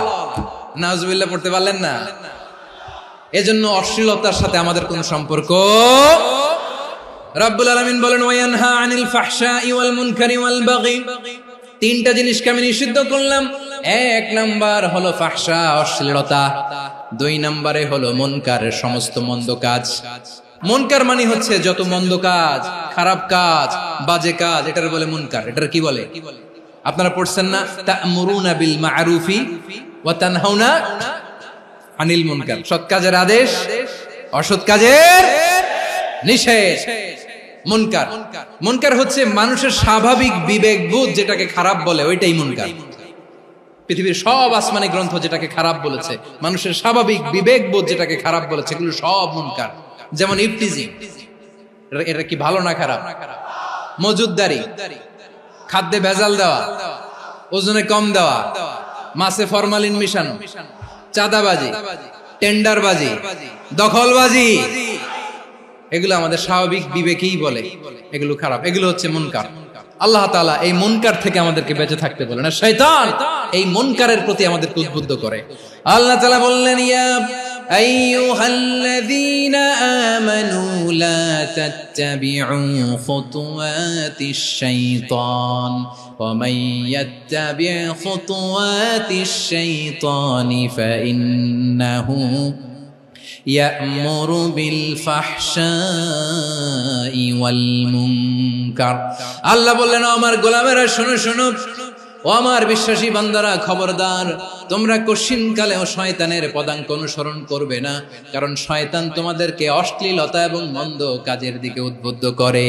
নাউজুবিল্লাহ পড়তে পারলেন না? এজন্য অশ্লীলতার সাথে আমাদের কোন সম্পর্ক। রাব্বুল আলামিন বলেন ওয়ায়ানহা আনিল ফাহশাই ওয়াল মুনকারি ওয়াল বাগি, তিনটা জিনিসকে আমি নিষিদ্ধ করলাম। এক নাম্বার হলো ফাহশা, অশ্লীলতা। দুই নম্বরে হলো মুনকার, সমস্ত মন্দ কাজ। মুনকার মানে হচ্ছে যত মন্দ কাজ, খারাপ কাজ, বাজে কাজ, এটার বলে মুনকার। এটার কি বলে? আপনারা পড়ছেন না, তা'মুরুনা বিল মা'রুফি ওয়া তানহাউনা আনিল মুনকার। সৎ কাজের আদেশ, অসৎ কাজের নিষেধ। মুনকার, মুনকার হচ্ছে মানুষের স্বাভাবিক বিবেকবোধ যেটাকে খারাপ বলে, ওইটাই মুনকার। পৃথিবীর সব আসমানি গ্রন্থ যেটাকে খারাপ বলেছে, মানুষের স্বাভাবিক বিবেকবোধ যেটাকে খারাপ বলেছে, এগুলো সব মুনকার। যেমন ইফতিজিং, এটা কি ভালো না খারাপ? মজুদদারি, খাদ্যে ভেজাল দেওয়া, ওজনে কম দেওয়া, মাছে ফরমালিন মিশানো, চাঁদাবাজি, টেন্ডারবাজি, দখলবাজি, এগুলো আমাদের স্বাভাবিক বিবেকেই বলে এগুলো খারাপ, এগুলো হচ্ছে মুনকার। আল্লাহ তাআলা এই মুনকার থেকে আমাদেরকে বেঁচে থাকতে বলেন, আর শয়তান এই মুনকারের প্রতি আমাদেরকে উদ্বুদ্ধ করে। আল্লাহ তাআলা বললেন, ইয়া আইয়ুহাল্লাযীনা আমানু লা তাত্তাবিউ খুতুওয়াতিশ শাইতান ওয়া মান ইয়াত্তাবি' খুতুওয়াতিশ শাইতানি ফাইন্নাহু ইয়া'মুরু বিল ফাহশাই ওয়াল মুনকার। আল্লাহ বললেন, আমার গোলামেরা শোনো শোনো, ও আমার বিশ্বাসী বান্দারা খবরদার, তোমরা কশিনকালেও শয়তানের পদাঙ্ক অনুসরণ করবে না, কারণ শয়তান তোমাদেরকে অশ্লীলতা এবং মন্দ কাজের দিকে উদ্বুদ্ধ করে।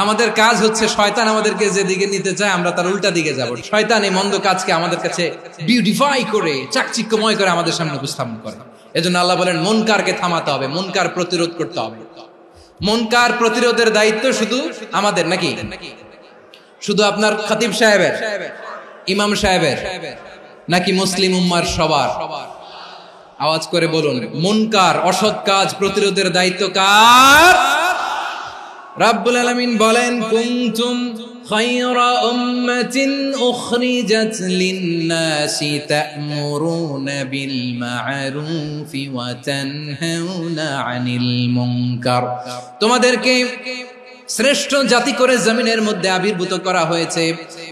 আমাদের কাজ হচ্ছে শয়তান আমাদেরকে যেদিকে নিতে চায় আমরা তার উল্টা দিকে যাব। শয়তান এই মন্দ কাজকে আমাদের কাছে বিউটিফাই করে, চাকচিক্যময় করে আমাদের সামনে উপস্থাপন করে। এজন্য আল্লাহ বলেন মুনকারকে থামাতে হবে, মুনকার প্রতিরোধ করতে হবে। মুনকার প্রতিরোধের দায়িত্ব শুধু আমাদের নাকি? শুধু আপনার খতিব সাহেবের, ইমাম সাহেবের, নাকি মুসলিম উম্মার সবার? আওয়াজ করে বলুন, মুনকার অসৎ কাজ প্রতিরোধের দায়িত্ব কার? রাব্বুল আলামিন বলেন, কুনতুম খায়রা উম্মাতিন উখরিজাত লিন-নাসি তা'মুরুনা বিল মা'রুফি ওয়া তানহাউনা আনিল মুনকার। তোমাদেরকে শ্রেষ্ঠ জাতি করে জমিনের মধ্যে আবির্ভূত করা হয়েছে,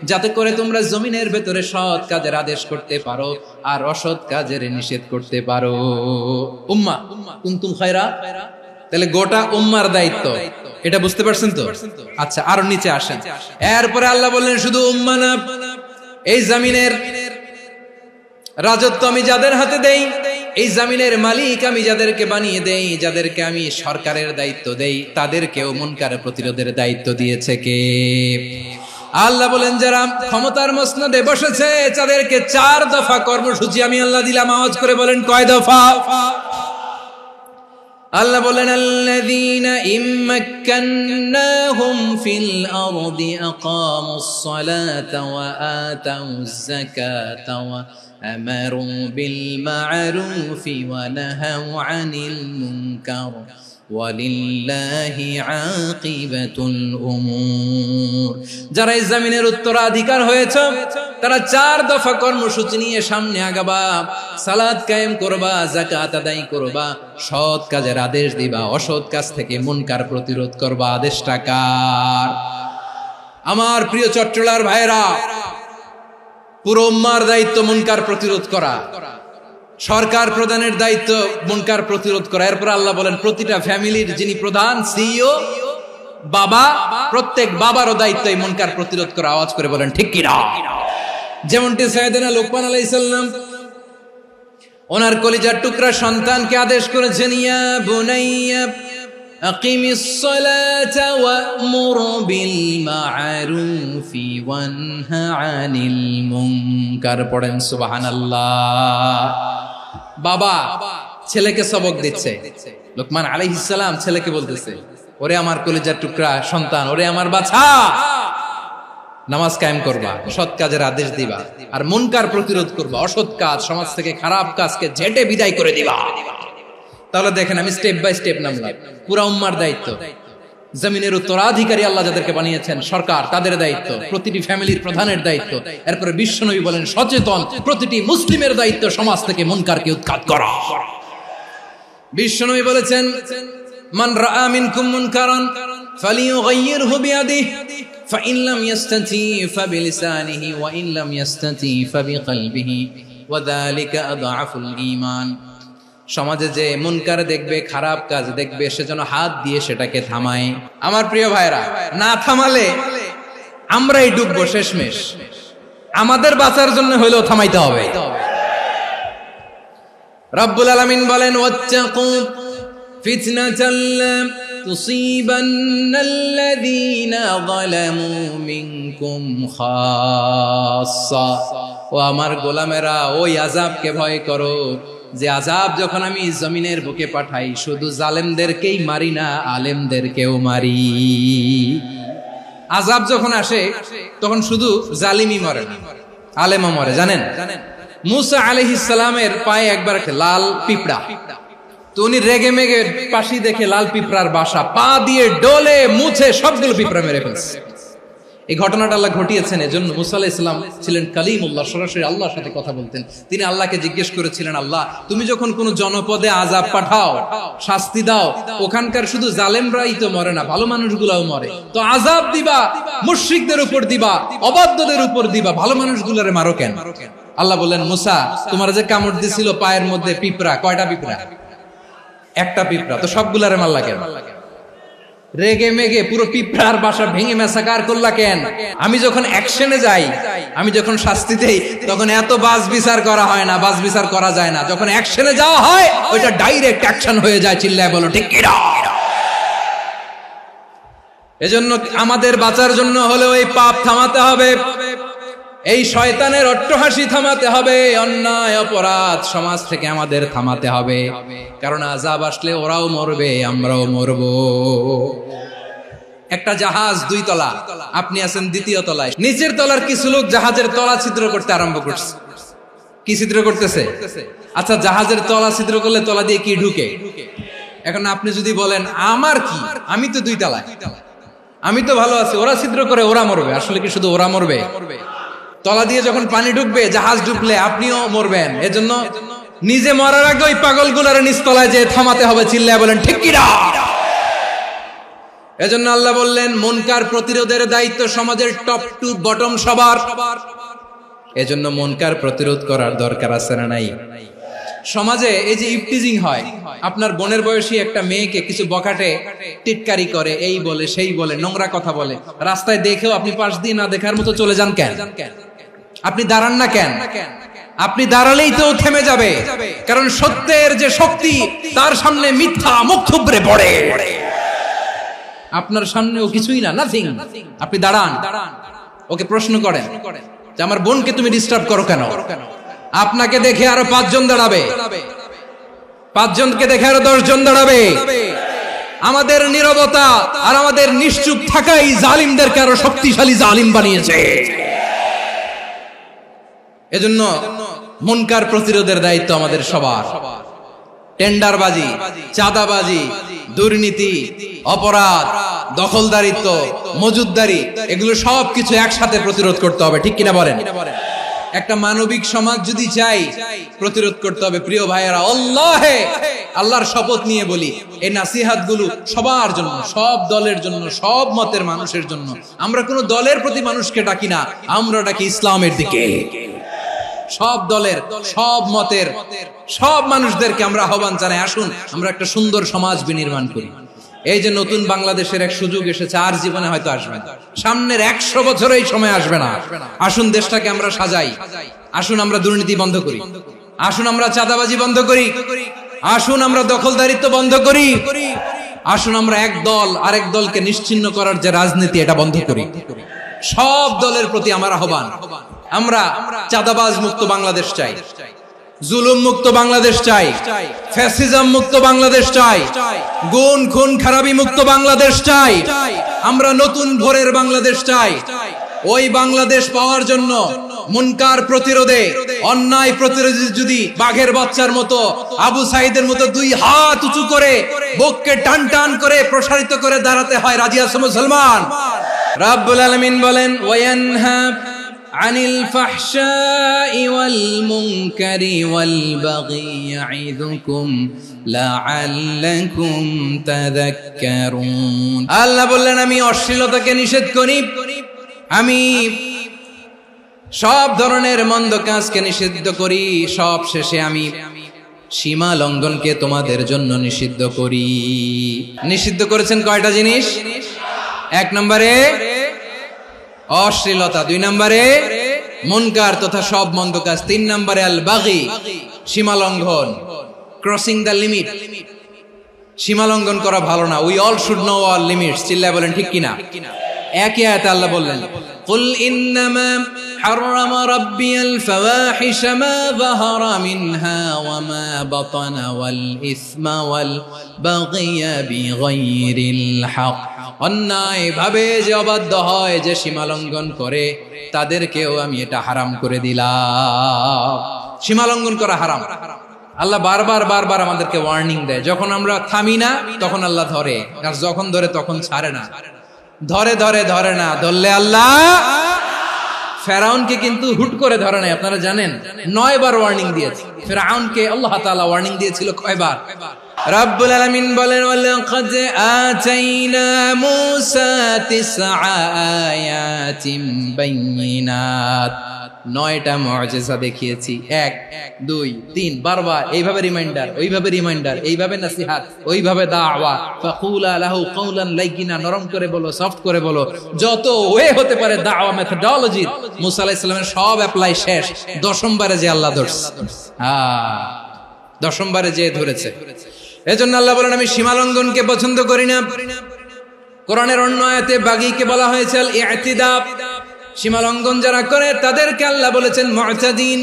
যাতে করে তোমরা জমিনের ভেতরে সৎ কাজের আদেশ করতে পারো আর অসৎ কাজের নিষেধ করতে পারো। উম্মাহ, কুনতুম খায়রা, তাহলে গোটা উম্মার দায়িত্ব, এটা বুঝতে পারছেন তো? আচ্ছা, আরো নিচে আসেন। এরপরে আল্লাহ বললেন, শুধু উম্মাহ না, এই জমিনের রাজত্ব আমি যাদের হাতে দেই, এই জমিনের মালিক আমি যাদেরকে বানিয়ে দেই, যাদেরকে আমি সরকারের দায়িত্ব দেই, তাদেরকেও মুনকার প্রতিরোধের দায়িত্ব দিয়েছে কে? আল্লাহ বলেন, যারা ক্ষমতার মসনদে বসেছে তাদেরকে 4 দফা কর্মসূচি আমি আল্লাহ দিলাম। আওয়াজ করে বলেন, কয় দফা? আল্লাহ বলেন, আল্লাযীনা ইম্মাক্কান্নাহুম ফিল আরদি আকামুস সালাতা ওয়া আতাউয যাকাতা ওয়া আমারু বিল মা'রুফি ওয়া নাহাউ আনিল মুনকার ওয়ালিল্লাহি আকিবাতুল উমুর। যারা এই জমিনের উত্তরাধিকার হয়েছে তারা 4 দফা কর্মসূচি নিয়ে সামনে আগাবা। সালাত কায়েম করবা, যাকাত আদায় করবা, সৎ কাজের আদেশ দিবা, অসৎ কাজ থেকে মুনকার প্রতিরোধ করবা। আদেশটা কার? আমার প্রিয় চট্টলার ভাইরা, পুরো উম্মার দায়িত্ব মুনকার প্রতিরোধ করা, সরকার প্রধানের দায়িত্ব মুনকার প্রতিরোধ করা। এরপর আল্লাহ বলেন, প্রতিটা ফ্যামিলির যিনি প্রধান, সিইও, বাবা, প্রত্যেক বাবারও দায়িত্ব এই মুনকার প্রতিরোধ করা। আওয়াজ করে বলেন ঠিক কি না? যেমনটি সাইয়েদনা লোকমান আলাইহিস সালাম ওনার কলিজার টুকরা সন্তানকে আদেশ করেছেন, ইয়া বুনাইয়া আকিমিস সালাতা ওয়া'মুর বিল মা'রুফি ওয়ানহা আনিল মুনকার। পড়েন সুবহানাল্লাহ। বাবা ছেলেকে সবক দিচ্ছে, লোকমান আলাইহিস সালাম ছেলেকে বলতেছে, ওরে আমার কলিজার টুকরা সন্তান, ওরে আমার বাছা, নামাজ কায়েম করবা, সৎ কাজের আদেশ দিবা, আর মুনকার প্রতিরোধ করবা, অসৎ কাজ সমাজ থেকে খারাপ কাজকে ঝেঁটে বিদায় করে দিবা। তাহলে দেখেন আমি স্টেপ বাই স্টেপ নামলাম। পুরা উম্মার দায়িত্ব, জমিনের উত্তরাধিকারী আল্লাহ যাদেরকে বানিয়েছেন সরকার, তাদের দায়িত্ব, প্রতিটি ফ্যামিলির প্রধানের দায়িত্ব, এরপরে বিশ্বনবী বলেন সচেতন প্রতিটি মুসলিমের দায়িত্ব সমাজ থেকে মুনকারকে উৎখাত করা। বিশ্বনবী বলেছেন মান রাআ মিনকুম মুনকারান ফালিয়ুগাইয়িরহু বিয়াদিহি ফাইন লাম ইয়াসতাতি ফাবিলিসানিহি ওয়া ইন লাম ইয়াসতাতি ফাবিকলবিহি ওয়া যালিকা আযআফুল ঈমান। সমাজে যে মুনকার দেখবে, খারাপ কাজ দেখবে, সে যেন হাত দিয়ে সেটাকে থামায়। আমার প্রিয় ভাইরা, না থামালে আমরাই ডুববো শেষমেশ। আমাদের বাঁচার জন্য হইলেও থামাইতে হবে। রব্বুল আলামিন বলেন ওয়াত্তাকু ফিতনাতাল লা তুসিবান্নাল্লাযীনা যালামু মিনকুম খাসসা। ও আমার গোলামেরা, ওই আযাবকে ভয় করো যে আযাব যখন আমি জমিনের বুকে পাঠাই শুধু জালেমদেরকেই মারি না, আলেমদেরকেও মারি। আযাব যখন আসে তখন শুধু জালিমই মরে না, আলেমও মরে। জানেন মুসা আলাইহিস সালামের পায়ে একবার লাল পিঁপড়া, তো উনি রেগে মেগে পাশি দেখে লাল পিঁপড়ার বাসা, পা দিয়ে ডলে মুছে সবগুলো পিঁপড়া মেরে ফেলছে। এই ঘটনাটা আল্লাহ ঘটিয়েছেন এজন্য মুসা আলাইহিস সালাম ছিলেন কালিমুল্লাহ, সরাসরি আল্লাহর সাথে কথা বলতেন। তিনি আল্লাহকে জিজ্ঞেস করেছিলেন, আল্লাহ তুমি যখন কোন জনপদে আযাব পাঠাও, শাস্তি দাও, ওখানকার শুধু জালেমরাই তো মরে না, ভালো মানুষগুলাও মরে, তো আযাব দিবা মুশরিকদের উপর দিবা, অবাধ্যদের উপর দিবা, ভালো মানুষগুলোরে মারো কেন? আল্লাহ বললেন, মুসা তোমার যে কামড় দিছিল পায়ের মধ্যে পিঁপড়া, কয়টা পিঁপড়া? একটা পিঁপড়া, তো সবগুলারে মারলা কেন? রেগে মেগে পুরো পিঁপড়ার বাসা ভেঙে মেসাকার করলা কেন? আমি যখন অ্যাকশনে যাই, আমি যখন শাস্তি দেই, তখন এত বাস বিচার করা হয় না, বাস বিচার করা যায় না। যখন অ্যাকশনে যাওয়া হয় ওইটা ডাইরেক্ট অ্যাকশন হয়ে যায়। চিল্লায় বলো ঠিক কি না? এজন্য আমাদের বাঁচার জন্য হলেও এই পাপ থামাতে হবে, এই শয়তানের অট্টহাসি থামাতে হবে, অন্যায় অপরাধ সমাজ থেকে আমাদের থামাতে হবে। কারণ আযাব আসলে ওরাও মরবে, আমরাও মরব। একটা জাহাজ 2 তলা, আপনি আছেন 2য় তলায়। নিচের তলার কিছু লোক জাহাজের তলা ছিদ্র করতে আরম্ভ করছে। কি ছিদ্র করতেছে? আচ্ছা, জাহাজের তলা ছিদ্র করলে তলা দিয়ে কি ঢুকে? এখন আপনি যদি বলেন আমার কি, আমি তো 2 তলায়, আমি তো ভালো আছি, ওরা ছিদ্র করে ওরা মরবে। আসলে কি শুধু ওরা মরবে? তলা দিয়ে যখন পানি ঢুকবে, জাহাজ ঢুকলে আপনিও মরবেন। এজন্য নিজে মরার আগে ওই পাগলগুলোর নিচতলায় যে থামাতে হবে। চিল্লায় বলেন ঠিক কি না? এজন্য আল্লাহ বললেন মুনকার প্রতিরোধের দায়িত্ব সমাজের টপ টু বটম সবার। এজন্য মুনকার প্রতিরোধ করার দরকার আছে না নাই? সমাজে এই যে ইফটিজিং হয়, আপনার বোনের বয়সী একটা মেয়েকে কিছু বকাটে টিটকারি করে, এই বলে সেই বলে, নোংরা কথা বলে, রাস্তায় দেখেও আপনি পাশ দিয়ে না দেখার মতো চলে যান কেন? আপনি দাঁড়ান না কেন? আপনি দাঁড়ালেই তো থেমে যাবে, কারণ সত্যের যে শক্তি তার সামনে মিথ্যা মুখ থুবড়ে পড়ে। আপনার সামনে ও কিছুই না, নাথিং। আপনি দাঁড়ান, ওকে প্রশ্ন করেন যে আমার বোনকে তুমি ডিস্টার্ব করো কেন? আপনাকে দেখে আরো 5 জন দাঁড়াবে, 5 জনকে দেখে আরো 10 জন দাঁড়াবে। আমাদের নীরবতা আর আমাদের নিশ্চুপ থাকাই জালিমদেরকে আরো শক্তিশালী জালিম বানিয়েছে। এজন্য মুনকার প্রতিরোধের দায়িত্ব আমাদের সবার। টেন্ডারবাজি, চাঁদাবাজি, দুর্নীতি, অপরাধ, দখলদারিত্ব, মজুদদারি, এগুলো সবকিছু একসাথে প্রতিরোধ করতে হবে। ঠিক কিনা বলেন? একটা মানবিক সমাজ যদি চাই, প্রতিরোধ করতে হবে। প্রিয় ভাইয়েরা, আল্লাহর শপথ নিয়ে বলি, এই নাসিহাত গুলো সবার জন্য, সব দলের জন্য, সব মতের মানুষের জন্য। আমরা কোনো দলের প্রতি মানুষকে ডাকি না, আমরা ডাকি ইসলামের দিকে। সব দলের, সব মতের, সব মানুষদেরকে আমরা আহ্বান জানাই, আসুন আমরা একটা সুন্দর সমাজ বিনির্মাণ করি। এই যে নতুন বাংলাদেশের এক সুযোগ এসেছে, আর জীবনে হয়তো আসবে না, সামনের 100 বছর এই সময় আসবে না। আসুন দেশটাকে আমরা সাজাই, আসুন আমরা দুর্নীতি বন্ধ করি, আসুন আমরা চাঁদাবাজি বন্ধ করি, আসুন আমরা দখলদারিত্ব বন্ধ করি, আসুন আমরা এক দল আরেক দলকে নিশ্চিহ্ন করার যে রাজনীতি, এটা বন্ধ করি। সব দলের প্রতি আমার আহ্বান, আমরা চাঁদাবাজ মুক্ত বাংলাদেশ চাই, জুলুম মুক্ত বাংলাদেশ চাই, ফ্যাসিজম মুক্ত বাংলাদেশ চাই, গুণ খুন খারাপি মুক্ত বাংলাদেশ চাই, আমরা নতুন ভোরের বাংলাদেশ চাই। ওই বাংলাদেশ পাওয়ার জন্য মুনকার প্রতিরোধে, অন্যায় প্রতিরোধে যদি বাঘের বাচ্চার মতো, আবু সাইদের মতো দুই হাত উঁচু করে বুককে টান টান করে প্রসারিত করে দাঁড়াতে হয়, রাজি আছো মুসলমান? রাব্বুল আলামিন বলেন ওয়ায়ানহা আনিল ফাহশাই ওয়াল মুনকারি ওয়াল বাগি ইয়াইদুকুম লাআল্লাকুম তাযাক্কারুন। আল্লাহ বললেন আমি অশ্লীলতাকে নিষেধ করি, আমি সব ধরনের মন্দ কাজকে নিষিদ্ধ করি, সব শেষে আমি সীমা লঙ্ঘনকে তোমাদের জন্য নিষিদ্ধ করি। নিষিদ্ধ করেছেন কয়টা জিনিস? 1 নম্বরে অশ্লীলতা, 2 নম্বরে মুনকার তথা সব মন্দ কাজ, 3 নম্বরে আল বাগি সীমা লঙ্ঘন, ক্রসিং দ্য লিমিট। সীমা লঙ্ঘন করা ভালো না। We all should know our limits. চিল্লায় বলেন ঠিক কিনা? একই আয়াতে আল্লাহ বললেন কুল ইন্নামা হারামা রাব্বিয়াল ফাওয়াহিশা মা যাহারা মিনহা ওয়া মা বাতানা ওয়াল ইসমা ওয়াল বাগিয়া বিগাইরিল হক। অন্যায় ভাবে যে অবাধ্য হয়, যে সীমা লঙ্ঘন করে, তাদেরকেও আমি এটা হারাম করে দিলাম। সীমা লঙ্ঘন করা হারাম। আল্লাহ বারবার বারবার আমাদেরকে ওয়ার্নিং দেয়। যখন আমরা থামি না তখন আল্লাহ ধরে, আর যখন ধরে তখন ছাড়ে না। ধরে ধরে ধরে না, ধরলে আল্লাহ। ফেরাউনকে কিন্তু হুট করে ধরে নাই, আপনারা জানেন 9 বার ওয়ার্নিং দিয়েছে। ফেরাউনকে আল্লাহ তাআলা ওয়ার্নিং দিয়েছিল কয়বার? রাব্বুল আলামিন বলেন ওয়ালাকাদ আতাইনা মূসা 9 আয়াতিন বাইয়িনাত। 9টা মুআজিজা দেখিয়েছি। 1 2 3 বারবার এইভাবে রিমাইন্ডার, ওইভাবে রিমাইন্ডার, এইভাবে নসিহত, ওইভাবে দাওয়া। ফাকুলা লাহু কাওলান লাইয়িনা, নরম করে বলো, সফট করে বলো, যত ওয়ে হতে পারে দাওয়া মেথডোলজি। মুসা আলাইহিস সালামের সব অ্যাপ্লাই শেষ। 10ম বারে যে আল্লাহ ধরছে, 10ম বারে যে ধরেছে। এজন্য আল্লাহ বলেন আমি সীমা লঙ্ঘনকে পছন্দ করি না। কোরআনের অন্য আয়াতে বাগীকে বলা হয়েছে আল ইতিদা। সীমা লঙ্ঘন যারা করে তাদেরকে আল্লাহ বলেছেন মুতাদিন।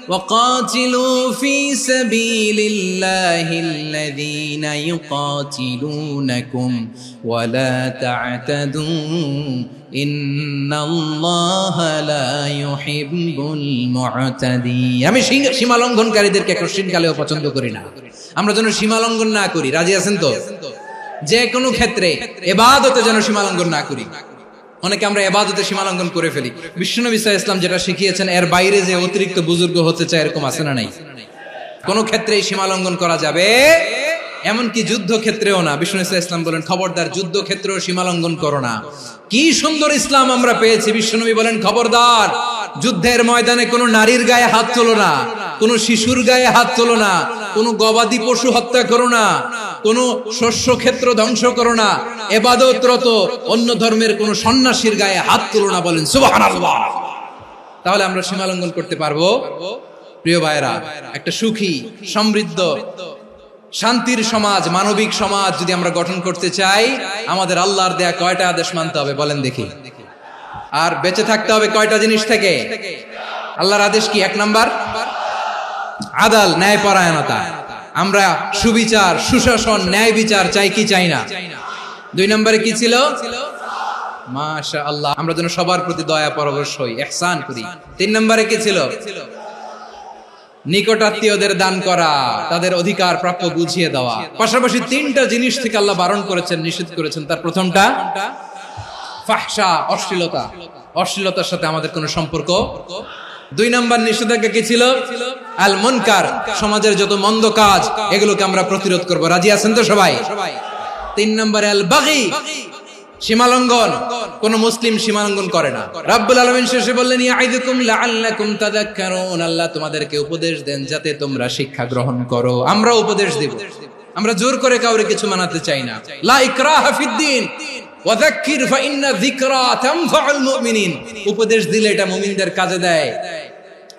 ওয়াকাতিলু ফি সাবিলিল্লাহিল্লাযীনা ইউকাতিলুনাকুম ওয়া লা তা'তাদু ইন্নাল্লাহা লা ইউহিব্বুল মুতাদিন। আমি সীমা লঙ্ঘনকারীদেরকে কোশ্চিনকালেও পছন্দ করি না। আমরা যেন সীমা লঙ্ঘন না করি, রাজি আছেন তো? যে কোনো ক্ষেত্রে ইবাদতে যেন সীমা লঙ্ঘন না করি। অনেকে আমরা ইবাদতে সীমা লঙ্ঘন করে ফেলি। বিশ্বনবী সাল্লাল্লাহু আলাইহি ওয়াসাল্লাম যেটা শিখিয়েছেন এর বাইরে যে অতিরিক্ত বুজুর্গ হতে চায়, এরকম আছে না নাই? কোন ক্ষেত্রেই সীমা লঙ্ঘন করা যাবে, এমনকি যুদ্ধ ক্ষেত্রেও না। বিশ্বনবী সাল্লাল্লাহু আলাইহি ওয়াসাল্লাম বলেন খবরদার যুদ্ধ ক্ষেত্রেও সীমা লঙ্ঘন করো না। কি সুন্দর ইসলাম আমরা পেয়েছি। বিশ্বনবী বলেন খবরদার যুদ্ধের ময়দানে কোনো নারীর গায়ে হাত তোলো না, কোনো শিশুর গায়ে হাত তোলো না, কোনো গবাদি পশু হত্যা করো না, কোনো শস্য ক্ষেত্র ধ্বংস করো না, ইবাদতরত অন্য ধর্মের কোনো সন্ন্যাসীর গায়ে হাত তোলো না। বলেন সুবহানাল্লাহ। তাহলে আমরা সীমা লঙ্ঘন করতে পারবো? প্রিয় ভাইরা, একটা সুখী, সমৃদ্ধ, শান্তির সমাজ, মানবিক সমাজ যদি আমরা গঠন করতে চাই, আমাদের আল্লাহর দেয়া কয়টা আদেশ মানতে হবে বলেন দেখি? আর বেঁচে থাকতে হবে কয়টা জিনিস থেকে? আল্লাহর আদেশ কি? 1 নাম্বার আদাল, ন্যায়পরায়ণতা। আমরা সুবিচার, সুশাসন, ন্যায় বিচার চাই কি চাই না? 2 নম্বরে কি ছিল? মাশাআল্লাহ, আমরা যেন সবার প্রতি দয়া পরবশ হই, ইহসান করি। 3 নম্বরে কি ছিল? নিকটাত্মীয়দের দান করা, তাদের অধিকার প্রাপ্য বুঝিয়ে দেওয়া। পাশাপাশি 3টা জিনিস থেকে আল্লাহ বারণ করেছেন, নিষেধ করেছেন। তার প্রথমটা ফাহশা, অশ্লীলতা। অশ্লীলতার সাথে আমাদের কোনো সম্পর্ক। 2 নম্বর নিষেধাজ্ঞা কি ছিল? আল মুনকার, সমাজের যত মন্দ কাজ এগুলোকে আমরা প্রতিরোধ করব। রাজি আছেন তো সবাই? 3 নম্বরে আল বাগী, সীমালঙ্ঘন। কোন মুসলিম সীমালঙ্ঘন করে না। রাব্বুল আলামিন শেষে বললেন ইয়াইদুকুম লাআল্লাকুম তাযাক্কারুন। আল্লাহ তোমাদেরকে উপদেশ দেন যাতে তোমরা শিক্ষা গ্রহণ করো। আমরা উপদেশ দেব, আমরা জোর করে কাউরে কিছু মানাতে চাই না। লা ইকরাহা ফিদ্দিন ওয়াযাক্কির ফাইন্না যিকরা তানফাউল মুমিনিন। উপদেশ দিলে এটা মুমিনদের কাজে দেয়।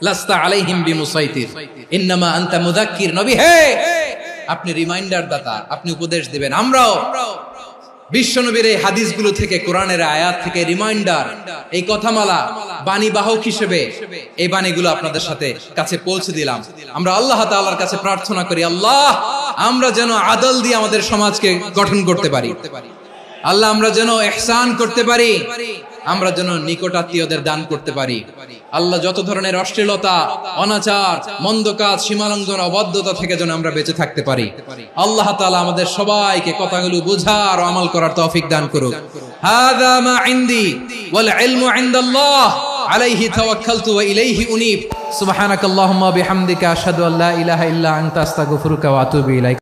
লাস্তা আলাইহিম বিমুসাইতির ইন্নামা আনতা মুযাক্কির। নবী হে, আপনি রিমাইন্ডার দাতা, আপনি উপদেশ দিবেন। আমরাও বিশ্বনবীর এই হাদিসগুলো থেকে, কোরআনের আয়াত থেকে রিমাইন্ডার, এই কথামালা, বাণী বাহক হিসেবে এই বাণীগুলো আপনাদের সাথে কাছে পৌঁছে দিলাম। আমরা আল্লাহ তাআলার কাছে প্রার্থনা করি, আল্লাহ আমরা যেন আদল দিয়ে আমাদের সমাজকে গঠন করতে পারি। আল্লাহ আমরা যেন ইহসান করতে পারি। আমরা যেন নিকটাত্মীয়দের দান করতে পারি। আল্লাহ যত ধরনের অশ্লীলতা, অনাচার, মন্দ কাজ, সীমালঙ্ঘন, অবাধ্যতা থেকে যেন আমরা বেঁচে থাকতে পারি। আল্লাহ তাআলা আমাদের সবাইকে কথাগুলো বোঝার ও আমল করার তৌফিক দান করুক। হাযা মা ইনদি ওয়াল ইলমু ইনদাল্লাহ আলাইহি তাওয়াক্কালতু ওয়া ইলাইহি উনীব। সুবহানাকাল্লাহুম্মা বিহামদিকা আশহাদু আল্লা ইলাহা ইল্লা আনতা আস্তাগফিরুকা ওয়া আতুবু ইলাইক।